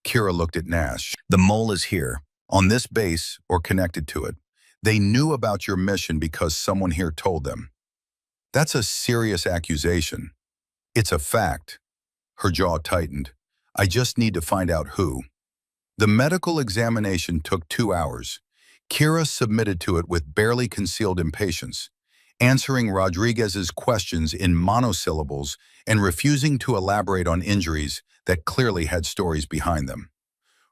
Kira looked at Nash. The mole is here, on this base or connected to it. They knew about your mission because someone here told them. That's a serious accusation. It's a fact. Her jaw tightened. I just need to find out who. The medical examination took 2 hours. Kira submitted to it with barely concealed impatience, answering Rodriguez's questions in monosyllables and refusing to elaborate on injuries that clearly had stories behind them.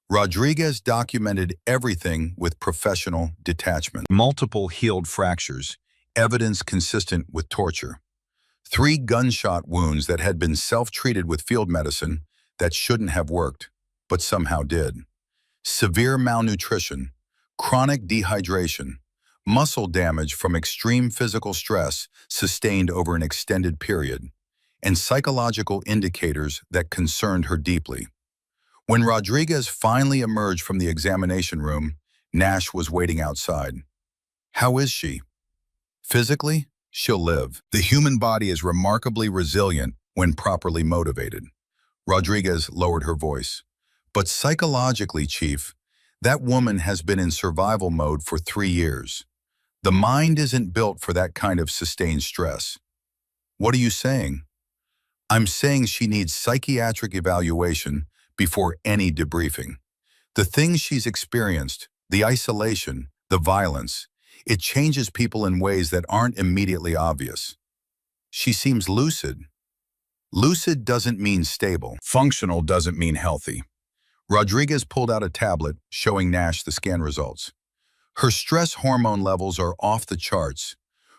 Rodriguez documented everything with professional detachment. Multiple healed fractures, evidence consistent with torture. 3 gunshot wounds that had been self-treated with field medicine that shouldn't have worked, but somehow did. Severe malnutrition, chronic dehydration, muscle damage from extreme physical stress sustained over an extended period, and psychological indicators that concerned her deeply. When Rodriguez finally emerged from the examination room, Nash was waiting outside. How is she? Physically, she'll live. The human body is remarkably resilient when properly motivated. Rodriguez lowered her voice. But psychologically, Chief, that woman has been in survival mode for 3 years. The mind isn't built for that kind of sustained stress. What are you saying? I'm saying she needs psychiatric evaluation before any debriefing. The things she's experienced, the isolation, the violence, it changes people in ways that aren't immediately obvious. She seems lucid. Lucid doesn't mean stable. Functional doesn't mean healthy. Rodriguez pulled out a tablet showing Nash the scan results. Her stress hormone levels are off the charts.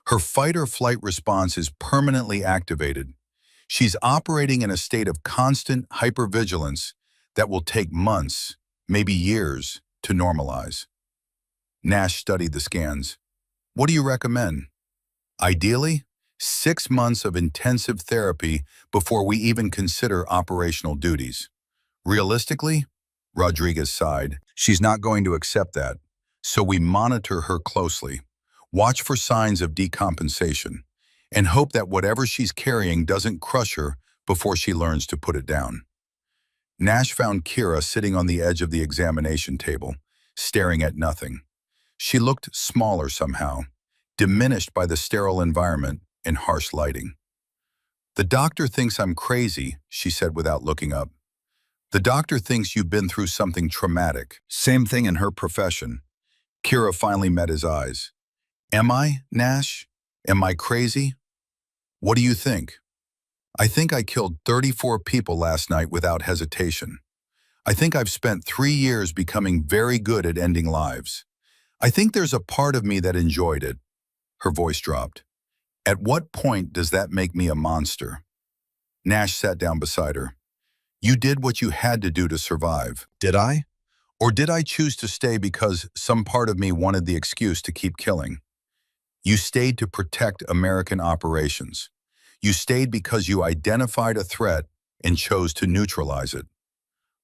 Her fight-or-flight response is permanently activated. She's operating in a state of constant hypervigilance that will take months, maybe years, to normalize. Nash studied the scans. What do you recommend? Ideally, 6 months of intensive therapy before we even consider operational duties. Realistically, Rodriguez sighed, she's not going to accept that, so we monitor her closely, watch for signs of decompensation, and hope that whatever she's carrying doesn't crush her before she learns to put it down. Nash found Kira sitting on the edge of the examination table, staring at nothing. She looked smaller somehow, diminished by the sterile environment and harsh lighting. "The doctor thinks I'm crazy," she said without looking up. "The doctor thinks you've been through something traumatic." Same thing in her profession. Kira finally met his eyes. "Am I, Nash? Am I crazy? What do you think?" "I think I killed 34 people last night without hesitation. I think I've spent 3 years becoming very good at ending lives. I think there's a part of me that enjoyed it." Her voice dropped. "At what point does that make me a monster?" Nash sat down beside her. "You did what you had to do to survive." "Did I? Or did I choose to stay because some part of me wanted the excuse to keep killing?" "You stayed to protect American operations. You stayed because you identified a threat and chose to neutralize it.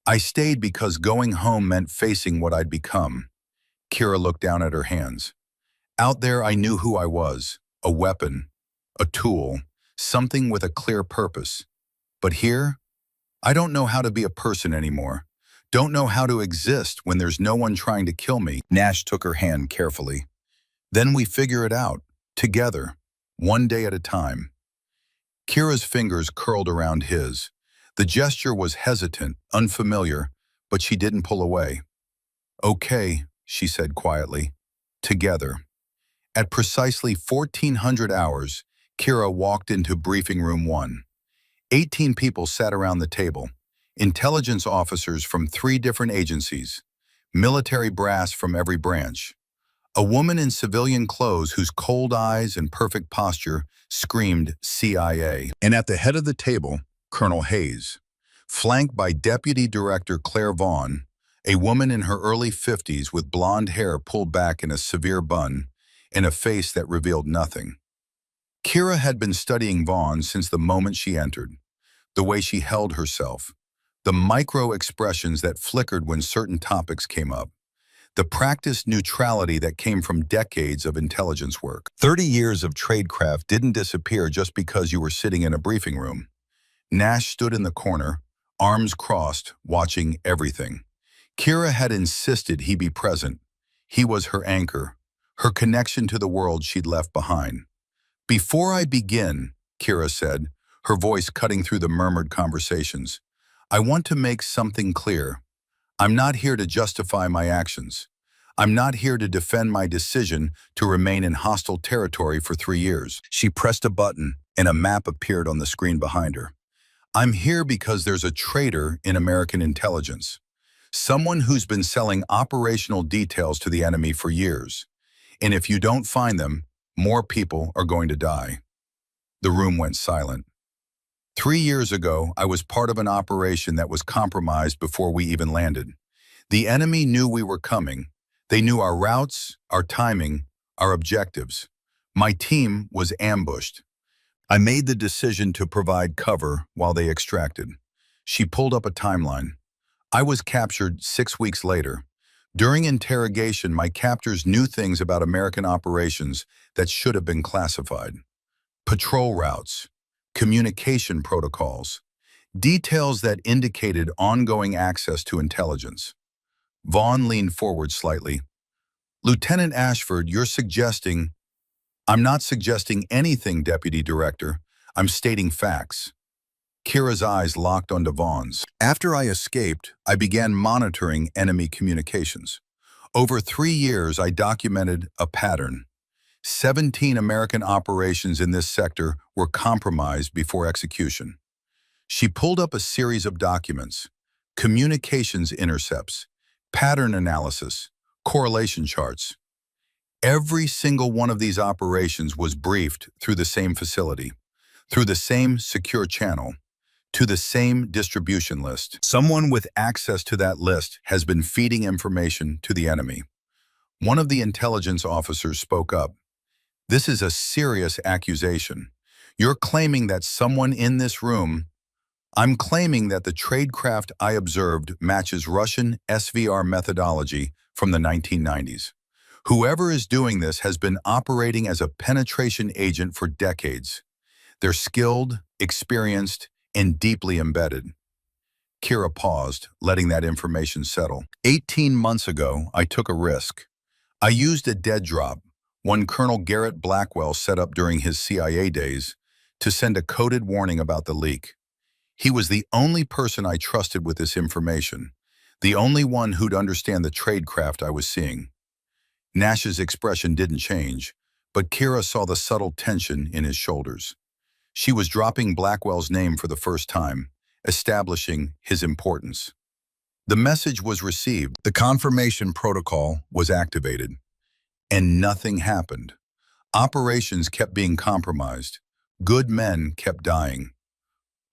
I stayed because going home meant facing what I'd become." Kira looked down at her hands. "Out there I knew who I was, a weapon, a tool, something with a clear purpose. But here, I don't know how to be a person anymore. Don't know how to exist when there's no one trying to kill me." Nash took her hand carefully. "Then we figure it out, together, one day at a time." Kira's fingers curled around his. The gesture was hesitant, unfamiliar, but she didn't pull away. "Okay," she said quietly. "Together." At precisely 1400 hours, Kira walked into briefing room 1. 18 people sat around the table. Intelligence officers from 3 different agencies. Military brass from every branch. A woman in civilian clothes whose cold eyes and perfect posture screamed CIA. And at the head of the table, Colonel Hayes, flanked by Deputy Director Claire Vaughn, a woman in her early 50s with blonde hair pulled back in a severe bun and a face that revealed nothing. Kira had been studying Vaughn since the moment she entered. The way she held herself, the micro-expressions that flickered when certain topics came up, the practiced neutrality that came from decades of intelligence work. 30 years of tradecraft didn't disappear just because you were sitting in a briefing room. Nash stood in the corner, arms crossed, watching everything. Kira had insisted he be present. He was her anchor, her connection to the world she'd left behind. "Before I begin," Kira said, her voice cutting through the murmured conversations, "I want to make something clear. I'm not here to justify my actions. I'm not here to defend my decision to remain in hostile territory for 3 years." She pressed a button, and a map appeared on the screen behind her. "I'm here because there's a traitor in American intelligence. Someone who's been selling operational details to the enemy for years. And if you don't find them, more people are going to die." The room went silent. 3 years ago, I was part of an operation that was compromised before we even landed. The enemy knew we were coming. They knew our routes, our timing, our objectives. My team was ambushed. I made the decision to provide cover while they extracted. She pulled up a timeline. I was captured 6 weeks later. During interrogation, my captors knew things about American operations that should have been classified. Patrol routes, communication protocols, details that indicated ongoing access to intelligence. Vaughn leaned forward slightly. "Lieutenant Ashford, you're suggesting—" "I'm not suggesting anything, Deputy Director. I'm stating facts." Kira's eyes locked onto Vaughn's. "After I escaped, I began monitoring enemy communications. Over 3 years, I documented a pattern. 17 American operations in this sector were compromised before execution." She pulled up a series of documents, communications intercepts, pattern analysis, correlation charts. Every single one of these operations was briefed through the same facility, through the same secure channel, to the same distribution list. Someone with access to that list has been feeding information to the enemy. One of the intelligence officers spoke up. "This is a serious accusation. You're claiming that someone in this room—" "I'm claiming that the tradecraft I observed matches Russian SVR methodology from the 1990s. Whoever is doing this has been operating as a penetration agent for decades. They're skilled, experienced, and deeply embedded." Kira paused, letting that information settle. 18 months ago, I took a risk. I used a dead drop, one Colonel Garrett Blackwell set up during his CIA days, to send a coded warning about the leak. He was the only person I trusted with this information, the only one who'd understand the tradecraft I was seeing. Nash's expression didn't change, but Kira saw the subtle tension in his shoulders. She was dropping Blackwell's name for the first time, establishing his importance. The message was received, the confirmation protocol was activated, and nothing happened. Operations kept being compromised. Good men kept dying.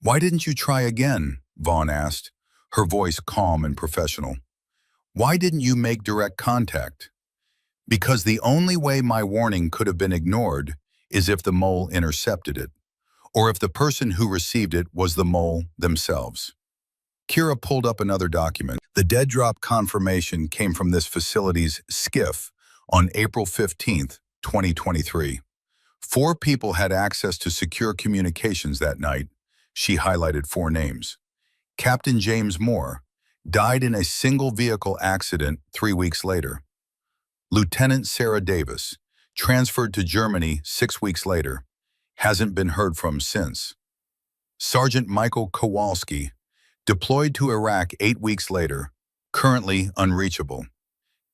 "Why didn't you try again?" Vaughn asked, her voice calm and professional. "Why didn't you make direct contact?" "Because the only way my warning could have been ignored is if the mole intercepted it, or if the person who received it was the mole themselves." Kira pulled up another document. The dead drop confirmation came from this facility's skiff on April 15th, 2023. 4 people had access to secure communications that night. She highlighted 4 names. Captain James Moore died in a single vehicle accident 3 weeks later. Lieutenant Sarah Davis, transferred to Germany 6 weeks later, hasn't been heard from since. Sergeant Michael Kowalski, deployed to Iraq 8 weeks later, currently unreachable.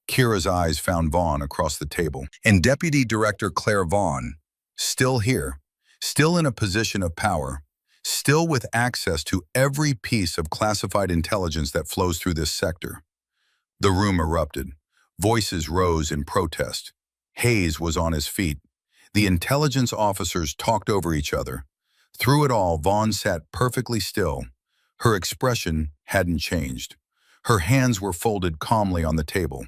Kira's eyes found Vaughn across the table. And Deputy Director Claire Vaughn, still here, still in a position of power, still with access to every piece of classified intelligence that flows through this sector. The room erupted. Voices rose in protest. Hayes was on his feet. The intelligence officers talked over each other. Through it all, Vaughn sat perfectly still. Her expression hadn't changed. Her hands were folded calmly on the table.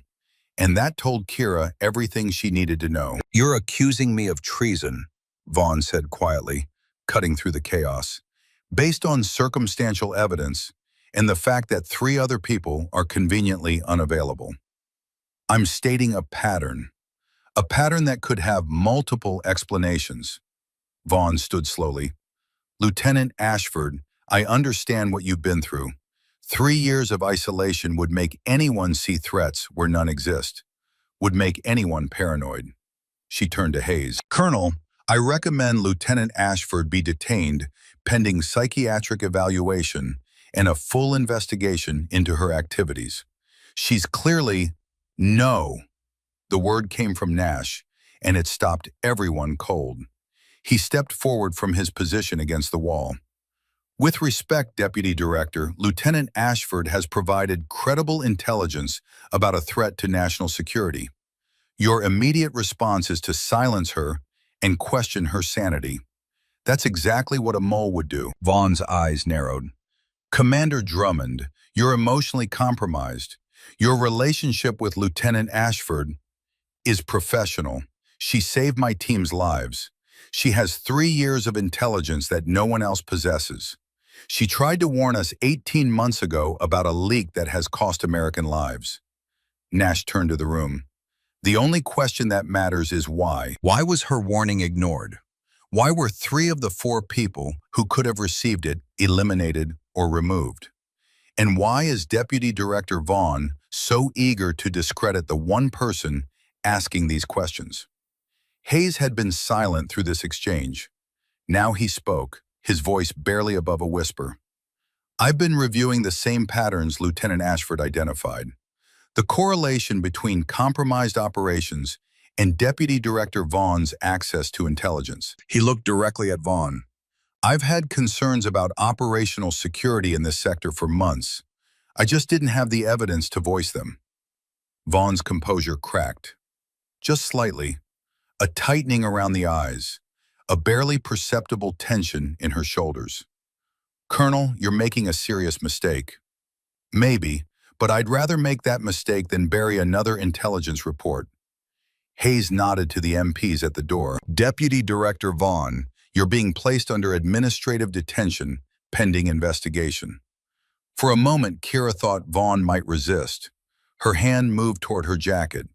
And that told Kira everything she needed to know. "You're accusing me of treason," Vaughn said quietly, cutting through the chaos. "Based on circumstantial evidence and the fact that 3 other people are conveniently unavailable. I'm stating a pattern that could have multiple explanations." Vaughn stood slowly. "Lieutenant Ashford, I understand what you've been through. 3 years of isolation would make anyone see threats where none exist, would make anyone paranoid." She turned to Hayes. "Colonel, I recommend Lieutenant Ashford be detained pending psychiatric evaluation and a full investigation into her activities. She's clearly—" "No." The word came from Nash, and it stopped everyone cold. He stepped forward from his position against the wall. "With respect, Deputy Director, Lieutenant Ashford has provided credible intelligence about a threat to national security. Your immediate response is to silence her and question her sanity. That's exactly what a mole would do." Vaughn's eyes narrowed. "Commander Drummond, you're emotionally compromised. Your relationship with Lieutenant Ashford is professional. She saved my team's lives. She has 3 years of intelligence that no one else possesses. She tried to warn us 18 months ago about a leak that has cost American lives." Nash turned to the room. "The only question that matters is why. Why was her warning ignored? Why were 3 of the 4 people who could have received it eliminated or removed? And why is Deputy Director Vaughn so eager to discredit the one person asking these questions?" Hayes had been silent through this exchange. Now he spoke, his voice barely above a whisper. "I've been reviewing the same patterns Lieutenant Ashford identified. The correlation between compromised operations and Deputy Director Vaughn's access to intelligence." He looked directly at Vaughn. "I've had concerns about operational security in this sector for months. I just didn't have the evidence to voice them." Vaughn's composure cracked. Just slightly, a tightening around the eyes, a barely perceptible tension in her shoulders. "Colonel, you're making a serious mistake." "Maybe, but I'd rather make that mistake than bury another intelligence report." Hayes nodded to the MPs at the door. "Deputy Director Vaughn, you're being placed under administrative detention pending investigation." For a moment, Kira thought Vaughn might resist. Her hand moved toward her jacket,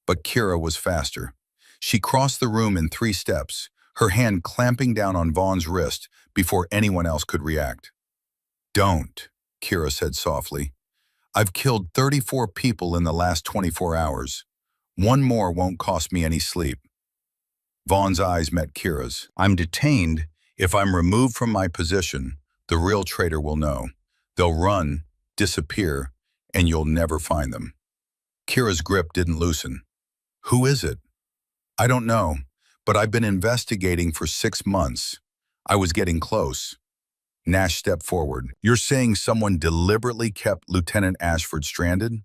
but Kira was faster. She crossed the room in 3 steps, her hand clamping down on Vaughn's wrist before anyone else could react. "Don't." Kira said softly. I've killed 34 people in the last 24 hours. One more won't cost me any sleep. Vaughn's eyes met Kira's. I'm detained. If I'm removed from my position, the real traitor will know. They'll run, disappear, and you'll never find them. Kira's grip didn't loosen. Who is it? I don't know, but I've been investigating for 6 months. I was getting close. Nash stepped forward. You're saying someone deliberately kept Lieutenant Ashford stranded?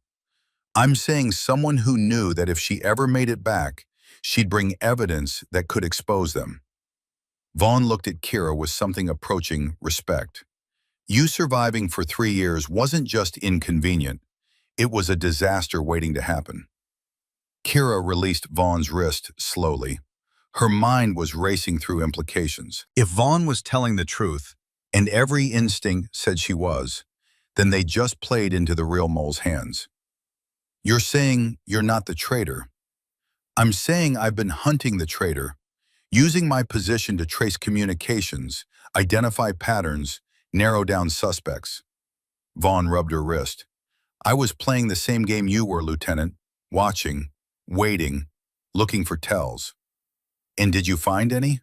I'm saying someone who knew that if she ever made it back, she'd bring evidence that could expose them. Vaughn looked at Kira with something approaching respect. You surviving for 3 years wasn't just inconvenient. It was a disaster waiting to happen. Kira released Vaughn's wrist slowly. Her mind was racing through implications. If Vaughn was telling the truth, and every instinct said she was, then they just played into the real mole's hands. You're saying you're not the traitor. I'm saying I've been hunting the traitor, using my position to trace communications, identify patterns, narrow down suspects. Vaughn rubbed her wrist. I was playing the same game you were, Lieutenant, watching, waiting, looking for tells. And did you find any?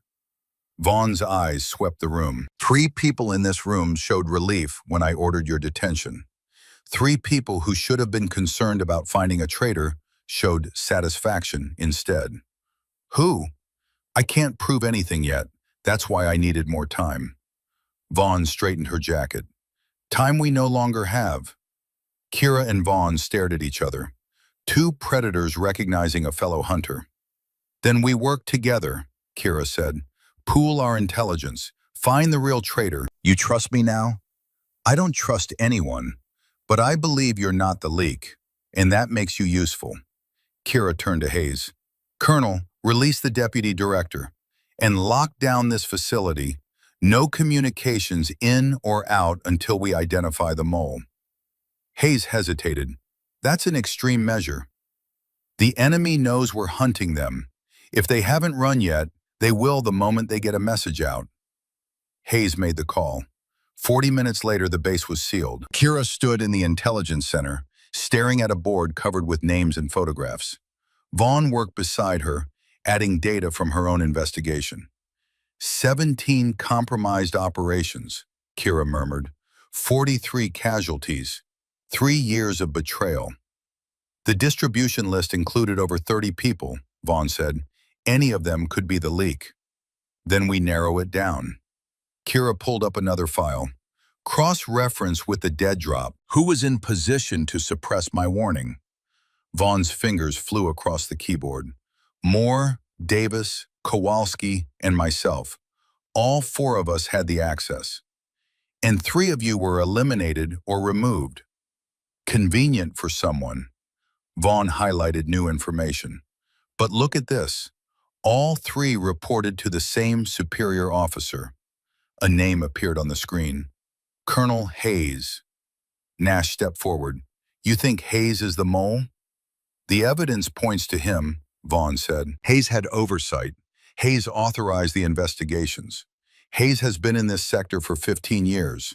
Vaughn's eyes swept the room. 3 people in this room showed relief when I ordered your detention. 3 people who should have been concerned about finding a traitor showed satisfaction instead. Who? I can't prove anything yet. That's why I needed more time. Vaughn straightened her jacket. Time we no longer have. Kira and Vaughn stared at each other. 2 predators recognizing a fellow hunter. Then we work together, Kira said. Pool our intelligence. Find the real traitor. You trust me now? I don't trust anyone, but I believe you're not the leak, and that makes you useful. Kira turned to Hayes. Colonel, release the deputy director and lock down this facility. No communications in or out until we identify the mole. Hayes hesitated. That's an extreme measure. The enemy knows we're hunting them. If they haven't run yet, they will the moment they get a message out. Hayes made the call. 40 minutes later, the base was sealed. Kira stood in the intelligence center, staring at a board covered with names and photographs. Vaughn worked beside her, adding data from her own investigation. 17 compromised operations, Kira murmured. 43 casualties. 3 years of betrayal. The distribution list included over 30 people, Vaughn said. Any of them could be the leak. Then we narrow it down. Kira pulled up another file. Cross-reference with the dead drop. Who was in position to suppress my warning? Vaughn's fingers flew across the keyboard. Moore, Davis, Kowalski, and myself. All 4 of us had the access. And 3 of you were eliminated or removed. Convenient for someone. Vaughn highlighted new information. But look at this. All 3 reported to the same superior officer. A name appeared on the screen. Colonel Hayes. Nash stepped forward. You think Hayes is the mole? The evidence points to him, Vaughn said. Hayes had oversight. Hayes authorized the investigations. Hayes has been in this sector for 15 years.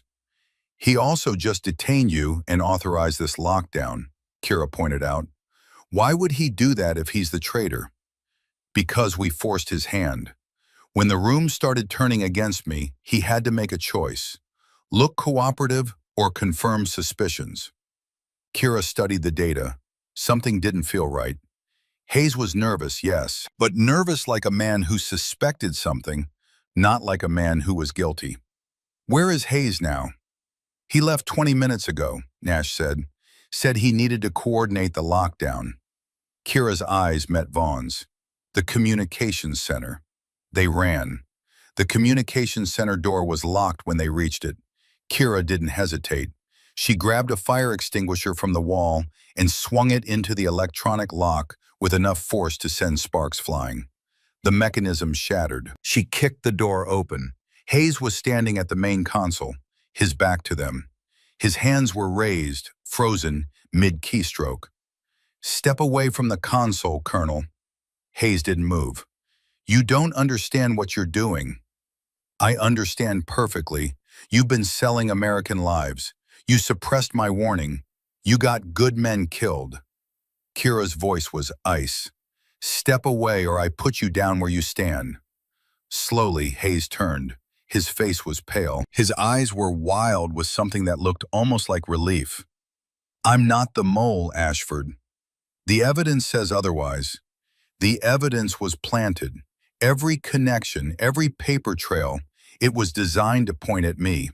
He also just detained you and authorized this lockdown, Kira pointed out. Why would he do that if he's the traitor? Because we forced his hand. When the room started turning against me, he had to make a choice. Look cooperative or confirm suspicions. Kira studied the data. Something didn't feel right. Hayes was nervous, yes, but nervous like a man who suspected something, not like a man who was guilty. Where is Hayes now? He left 20 minutes ago, Nash said. Said he needed to coordinate the lockdown. Kira's eyes met Vaughn's. The communications center. They ran. The communications center door was locked when they reached it. Kira didn't hesitate. She grabbed a fire extinguisher from the wall and swung it into the electronic lock with enough force to send sparks flying. The mechanism shattered. She kicked the door open. Hayes was standing at the main console, his back to them. His hands were raised, frozen, mid-keystroke. Step away from the console, Colonel. Hayes didn't move. You don't understand what you're doing. I understand perfectly. You've been selling American lives. You suppressed my warning. You got good men killed. Kira's voice was ice. Step away or I put you down where you stand. Slowly, Hayes turned. His face was pale. His eyes were wild with something that looked almost like relief. I'm not the mole, Ashford. The evidence says otherwise. The evidence was planted. Every connection, every paper trail, it was designed to point at me.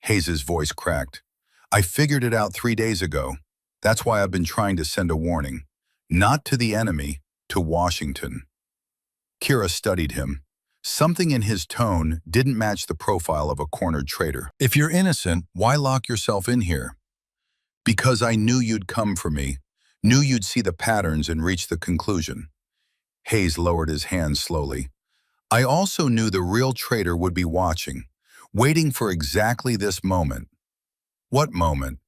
Hayes's voice cracked. I figured it out 3 days ago. That's why I've been trying to send a warning. Not to the enemy, to Washington. Kira studied him. Something in his tone didn't match the profile of a cornered traitor. If you're innocent, why lock yourself in here? Because I knew you'd come for me, knew you'd see the patterns and reach the conclusion. Hayes lowered his hand slowly. I also knew the real traitor would be watching, waiting for exactly this moment. What moment?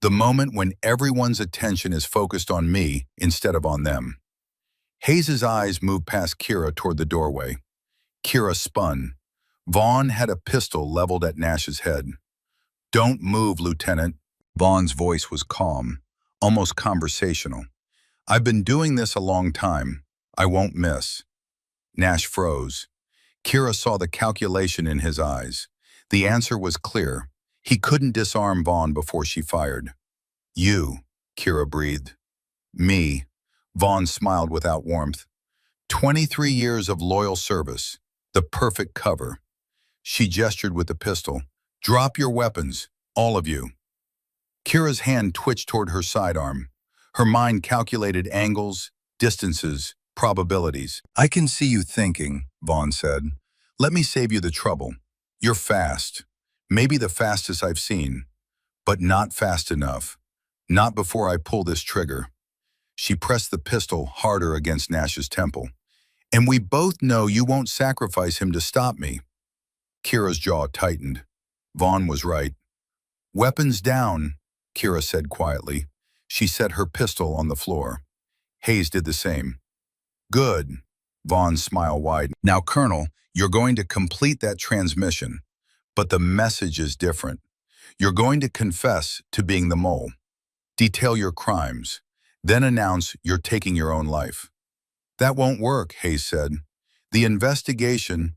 The moment when everyone's attention is focused on me instead of on them. Hayes's eyes moved past Kira toward the doorway. Kira spun. Vaughn had a pistol leveled at Nash's head. Don't move, Lieutenant. Vaughn's voice was calm, almost conversational. I've been doing this a long time. I won't miss. Nash froze. Kira saw the calculation in his eyes. The answer was clear. He couldn't disarm Vaughn before she fired. You, Kira breathed. Me. Vaughn smiled without warmth. 23 years of loyal service. The perfect cover. She gestured with the pistol. Drop your weapons, all of you. Kira's hand twitched toward her sidearm. Her mind calculated angles, distances, probabilities. I can see you thinking, Vaughn said. Let me save you the trouble. You're fast. Maybe the fastest I've seen. But not fast enough. Not before I pull this trigger. She pressed the pistol harder against Nash's temple. And we both know you won't sacrifice him to stop me. Kira's jaw tightened. Vaughn was right. Weapons down, Kira said quietly. She set her pistol on the floor. Hayes did the same. Good. Vaughn's smile widened. Now, Colonel, you're going to complete that transmission. But the message is different. You're going to confess to being the mole. Detail your crimes. Then announce you're taking your own life. That won't work, Hayes said. The investigation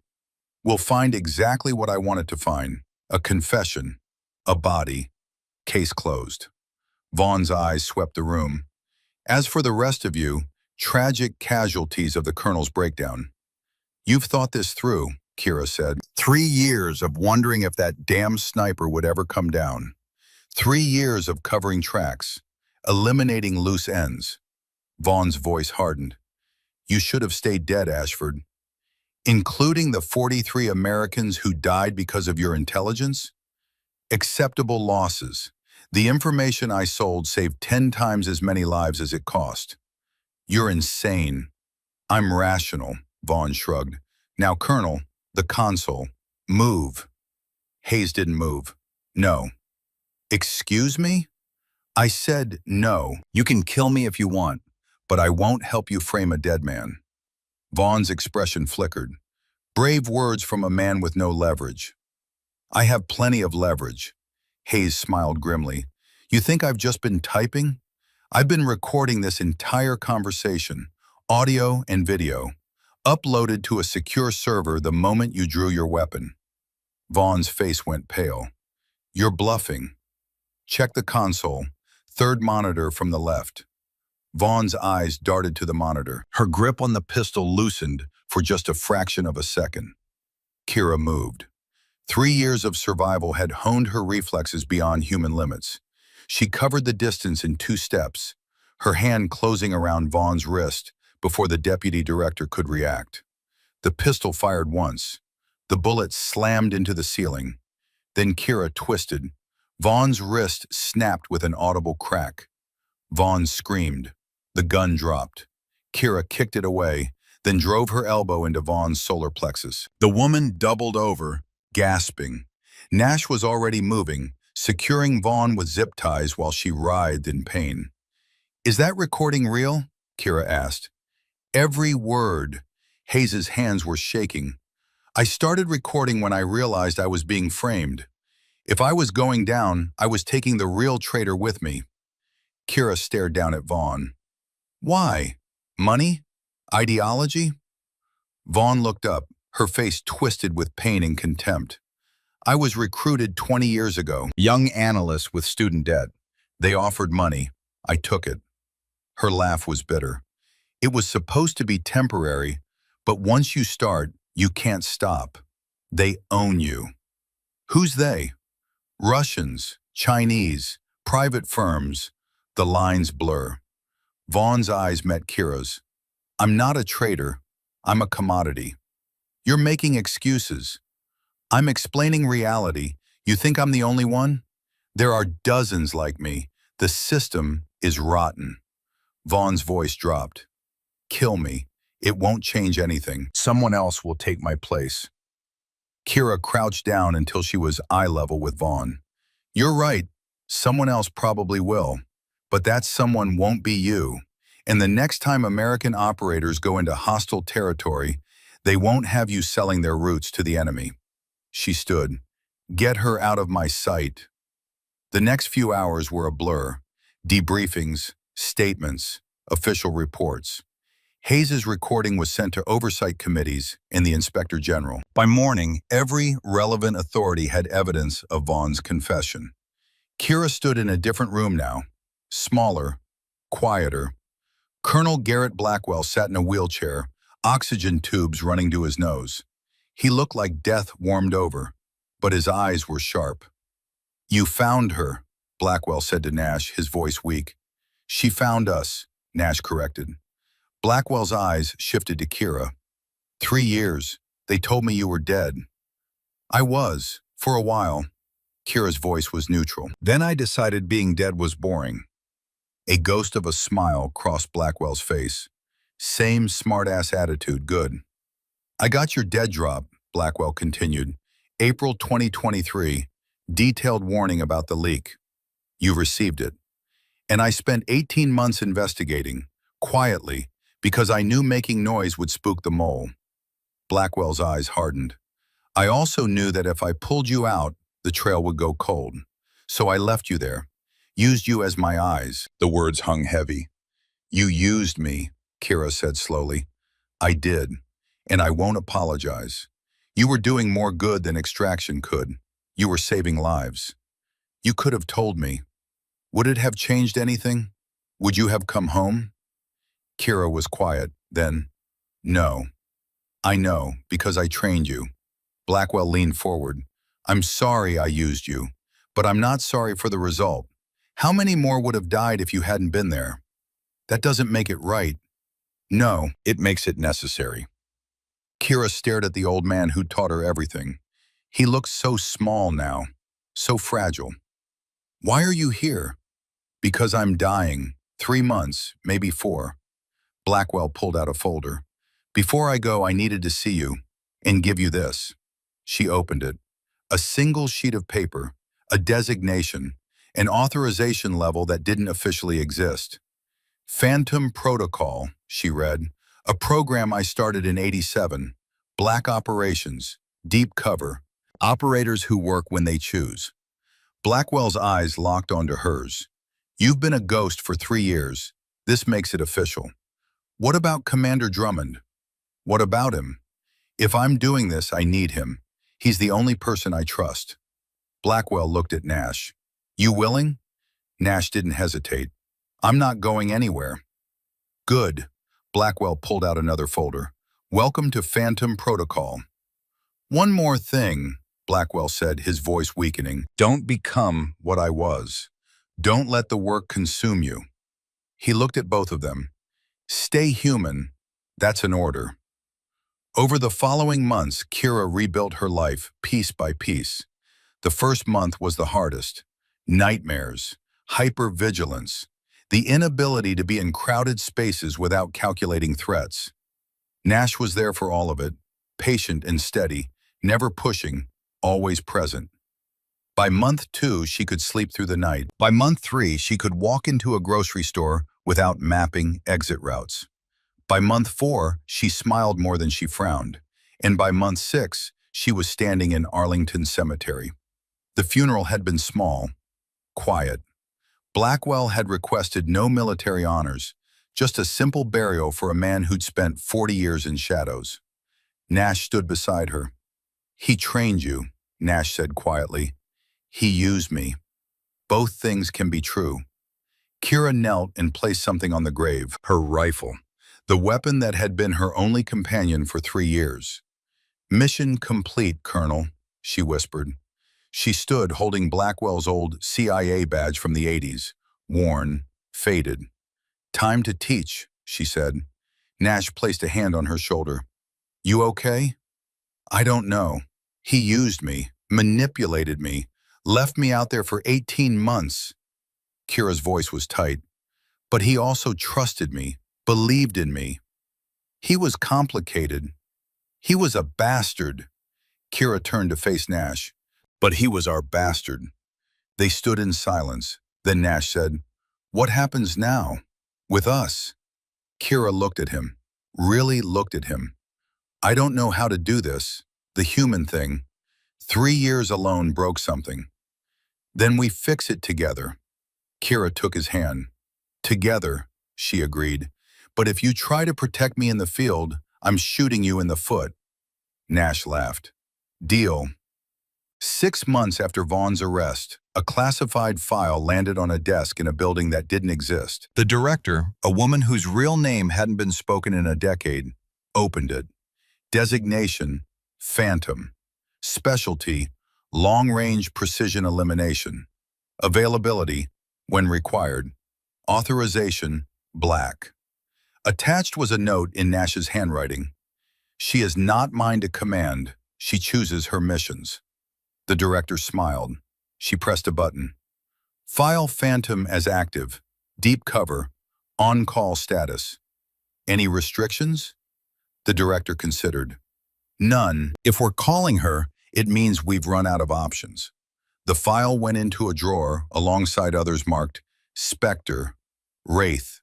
will find exactly what I want it to find. A confession. A body. Case closed. Vaughn's eyes swept the room. As for the rest of you, tragic casualties of the Colonel's breakdown. You've thought this through, Kira said. 3 years of wondering if that damn sniper would ever come down. 3 years of covering tracks, eliminating loose ends. Vaughn's voice hardened. You should have stayed dead, Ashford. Including the 43 Americans who died because of your intelligence? Acceptable losses. The information I sold saved 10 times as many lives as it cost. You're insane. I'm rational, Vaughn shrugged. Now, Colonel, the console, move. Hayes didn't move. No. Excuse me? I said no. You can kill me if you want, but I won't help you frame a dead man. Vaughn's expression flickered. Brave words from a man with no leverage. I have plenty of leverage. Hayes smiled grimly. You think I've just been typing? I've been recording this entire conversation, audio and video, uploaded to a secure server the moment you drew your weapon. Vaughn's face went pale. You're bluffing. Check the console, third monitor from the left. Vaughn's eyes darted to the monitor. Her grip on the pistol loosened for just a fraction of a second. Kira moved. 3 years of survival had honed her reflexes beyond human limits. She covered the distance in 2 steps, her hand closing around Vaughn's wrist before the deputy director could react. The pistol fired once. The bullet slammed into the ceiling. Then Kira twisted. Vaughn's wrist snapped with an audible crack. Vaughn screamed. The gun dropped. Kira kicked it away, then drove her elbow into Vaughn's solar plexus. The woman doubled over, gasping. Nash was already moving, securing Vaughn with zip ties while she writhed in pain. Is that recording real? Kira asked. Every word. Hayes's hands were shaking. I started recording when I realized I was being framed. If I was going down, I was taking the real traitor with me. Kira stared down at Vaughn. Why? Money? Ideology? Vaughn looked up, her face twisted with pain and contempt. I was recruited 20 years ago, young analyst with student debt. They offered money. I took it. Her laugh was bitter. It was supposed to be temporary, but once you start, you can't stop. They own you. Who's they? Russians, Chinese, private firms. The lines blur. Vaughn's eyes met Kira's. I'm not a traitor. I'm a commodity. You're making excuses. I'm explaining reality. You think I'm the only one? There are dozens like me. The system is rotten. Vaughn's voice dropped. Kill me. It won't change anything. Someone else will take my place. Kira crouched down until she was eye level with Vaughn. You're right. Someone else probably will. But that someone won't be you. And the next time American operators go into hostile territory, they won't have you selling their routes to the enemy. She stood. Get her out of my sight. The next few hours were a blur. Debriefings, statements, official reports. Hayes's recording was sent to oversight committees and the Inspector General. By morning, every relevant authority had evidence of Vaughn's confession. Kira stood in a different room now, smaller, quieter. Colonel Garrett Blackwell sat in a wheelchair, oxygen tubes running to his nose. He looked like death warmed over, but his eyes were sharp. You found her, Blackwell said to Nash, his voice weak. She found us, Nash corrected. Blackwell's eyes shifted to Kira. 3 years. They told me you were dead. I was, for a while. Kira's voice was neutral. Then I decided being dead was boring. A ghost of a smile crossed Blackwell's face. Same smart-ass attitude, good. I got your dead drop, Blackwell continued. April 2023, detailed warning about the leak. You received it. And I spent 18 months investigating, quietly, because I knew making noise would spook the mole. Blackwell's eyes hardened. I also knew that if I pulled you out, the trail would go cold. So I left you there, used you as my eyes. The words hung heavy. You used me, Kira said slowly. I did, and I won't apologize. You were doing more good than extraction could. You were saving lives. You could have told me. Would it have changed anything? Would you have come home? Kira was quiet, then, no. I know, because I trained you. Blackwell leaned forward. I'm sorry I used you, but I'm not sorry for the result. How many more would have died if you hadn't been there? That doesn't make it right. No, it makes it necessary. Kira stared at the old man who taught her everything. He looked so small now, so fragile. Why are you here? Because I'm dying. 3 months, maybe 4. Blackwell pulled out a folder. Before I go, I needed to see you and give you this. She opened it. A single sheet of paper, a designation, an authorization level that didn't officially exist. Phantom Protocol, she read, a program I started in '87. Black operations, deep cover, operators who work when they choose. Blackwell's eyes locked onto hers. You've been a ghost for 3 years. This makes it official. What about Commander Drummond? What about him? If I'm doing this, I need him. He's the only person I trust. Blackwell looked at Nash. You willing? Nash didn't hesitate. I'm not going anywhere. Good. Blackwell pulled out another folder. Welcome to Phantom Protocol. One more thing, Blackwell said, his voice weakening. Don't become what I was. Don't let the work consume you. He looked at both of them. Stay human. That's an order. Over the following months, Kira rebuilt her life piece by piece. The first month was the hardest. Nightmares, hypervigilance, the inability to be in crowded spaces without calculating threats. Nash was there for all of it, patient and steady, never pushing, always present. By month 2, she could sleep through the night. By month 3, she could walk into a grocery store without mapping exit routes. By month 4, she smiled more than she frowned. And by month 6, she was standing in Arlington Cemetery. The funeral had been small, quiet. Blackwell had requested no military honors, just a simple burial for a man who'd spent 40 years in shadows. Nash stood beside her. "He trained you," Nash said quietly. "He used me. Both things can be true." Kira knelt and placed something on the grave, her rifle, the weapon that had been her only companion for 3 years. "Mission complete, Colonel," she whispered. She stood holding Blackwell's old CIA badge from the 80s, worn, faded. "Time to teach," she said. Nash placed a hand on her shoulder. "You okay?" "I don't know. He used me, manipulated me, left me out there for 18 months. Kira's voice was tight. "But he also trusted me, believed in me. He was complicated. He was a bastard." Kira turned to face Nash. "But he was our bastard." They stood in silence. Then Nash said, "What happens now? With us?" Kira looked at him, really looked at him. "I don't know how to do this. The human thing. 3 years alone broke something. Then we fix it together." Kira took his hand. "Together," she agreed. "But if you try to protect me in the field, I'm shooting you in the foot." Nash laughed. "Deal." 6 months after Vaughn's arrest, a classified file landed on a desk in a building that didn't exist. The director, a woman whose real name hadn't been spoken in a decade, opened it. Designation, Phantom. Specialty, long-range precision elimination. Availability, when required. Authorization, Black. Attached was a note in Nash's handwriting. "She is not mine to command. She chooses her missions." The director smiled. She pressed a button. "File Phantom as active. Deep cover. On-call status. Any restrictions?" The director considered. "None. If we're calling her, it means we've run out of options." The file went into a drawer alongside others marked Spectre, Wraith,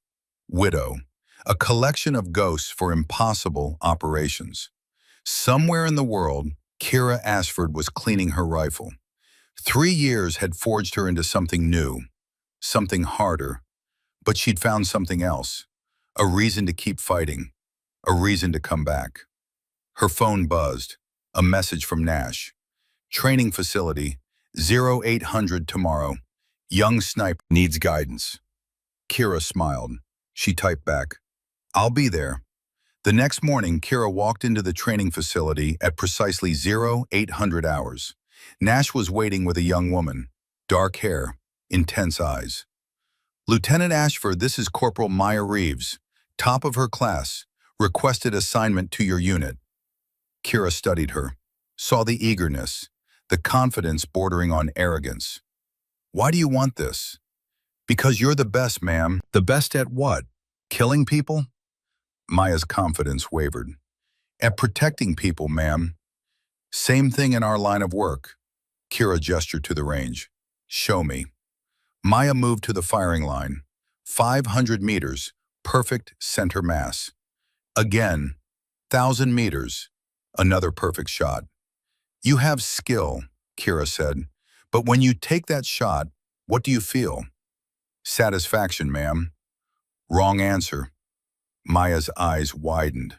Widow, a collection of ghosts for impossible operations. Somewhere in the world, Kira Ashford was cleaning her rifle. 3 years had forged her into something new, something harder, but she'd found something else, a reason to keep fighting, a reason to come back. Her phone buzzed, a message from Nash. "Training facility, 0800 tomorrow. Young sniper needs guidance." Kira smiled. She typed back, "I'll be there." The next morning, Kira walked into the training facility at precisely 0800 hours. Nash was waiting with a young woman, dark hair, intense eyes. "Lieutenant Ashford, this is Corporal Maya Reeves, top of her class, requested assignment to your unit." Kira studied her, saw the eagerness, the confidence bordering on arrogance. "Why do you want this?" "Because you're the best, ma'am." "The best at what? Killing people?" Maya's confidence wavered. "At protecting people, ma'am." "Same thing in our line of work." Kira gestured to the range. "Show me." Maya moved to the firing line. 500 meters, perfect center mass. Again, 1,000 meters, another perfect shot. "You have skill," Kira said, "but when you take that shot, what do you feel?" "Satisfaction, ma'am." "Wrong answer." Maya's eyes widened.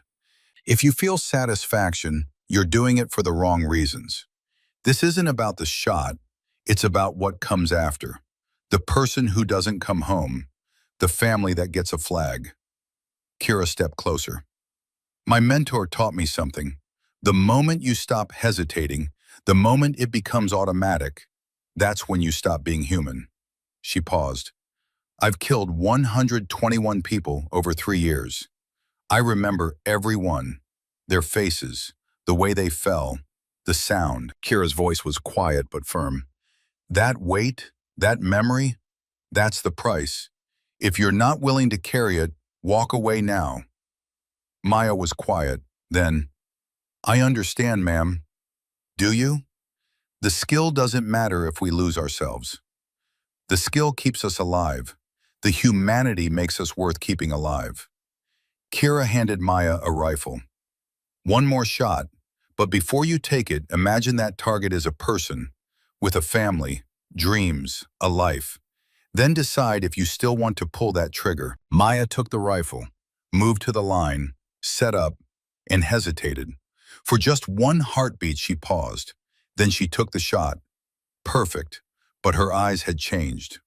"If you feel satisfaction, you're doing it for the wrong reasons. This isn't about the shot, it's about what comes after. The person who doesn't come home, the family that gets a flag." Kira stepped closer. "My mentor taught me something. The moment you stop hesitating, the moment it becomes automatic, that's when you stop being human." She paused. "I've killed 121 people over 3 years. I remember every one, their faces, the way they fell, the sound." Kira's voice was quiet but firm. "That weight, that memory, that's the price. If you're not willing to carry it, walk away now." Maya was quiet. Then, "I understand, ma'am." "Do you?" "The skill doesn't matter if we lose ourselves. The skill keeps us alive. The humanity makes us worth keeping alive." Kira handed Maya a rifle. "One more shot, but before you take it, imagine that target is a person, with a family, dreams, a life. Then decide if you still want to pull that trigger. Maya took the rifle, moved to the line, set up, and hesitated. For just one heartbeat, she paused. Then she took the shot. Perfect. But her eyes had changed.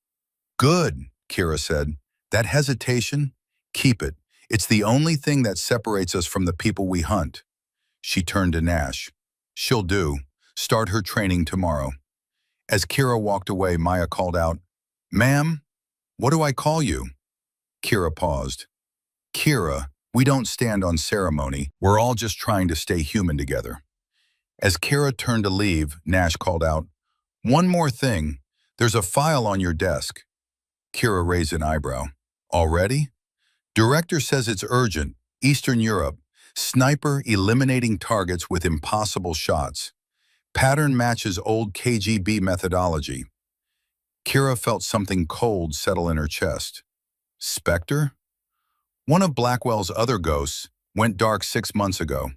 Good, Kira said. That hesitation? Keep it. It's the only thing that separates us from the people we hunt. She turned to Nash. She'll do. Start her training tomorrow. As Kira walked away, Maya called out, Ma'am, what do I call you? Kira paused. Kira, we don't stand on ceremony. We're all just trying to stay human together. As Kira turned to leave, Nash called out, One more thing. There's a file on your desk. Kira raised an eyebrow. Already? Director says it's urgent. Eastern Europe. Sniper eliminating targets with impossible shots. Pattern matches old KGB methodology. Kira felt something cold settle in her chest. Spectre? One of Blackwell's other ghosts went dark 6 months ago.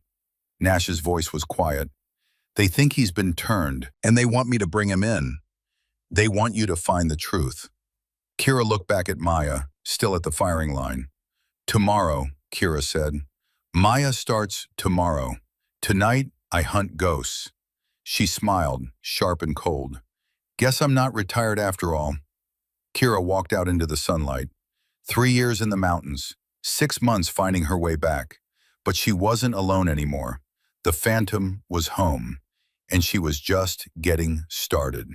Nash's voice was quiet. They think he's been turned, and they want me to bring him in. They want you to find the truth. Kira looked back at Maya, still at the firing line. Tomorrow, Kira said. Maya starts tomorrow. Tonight, I hunt ghosts. She smiled, sharp and cold. Guess I'm not retired after all. Kira walked out into the sunlight. 3 years in the mountains, 6 months finding her way back. But she wasn't alone anymore. The phantom was home, and she was just getting started.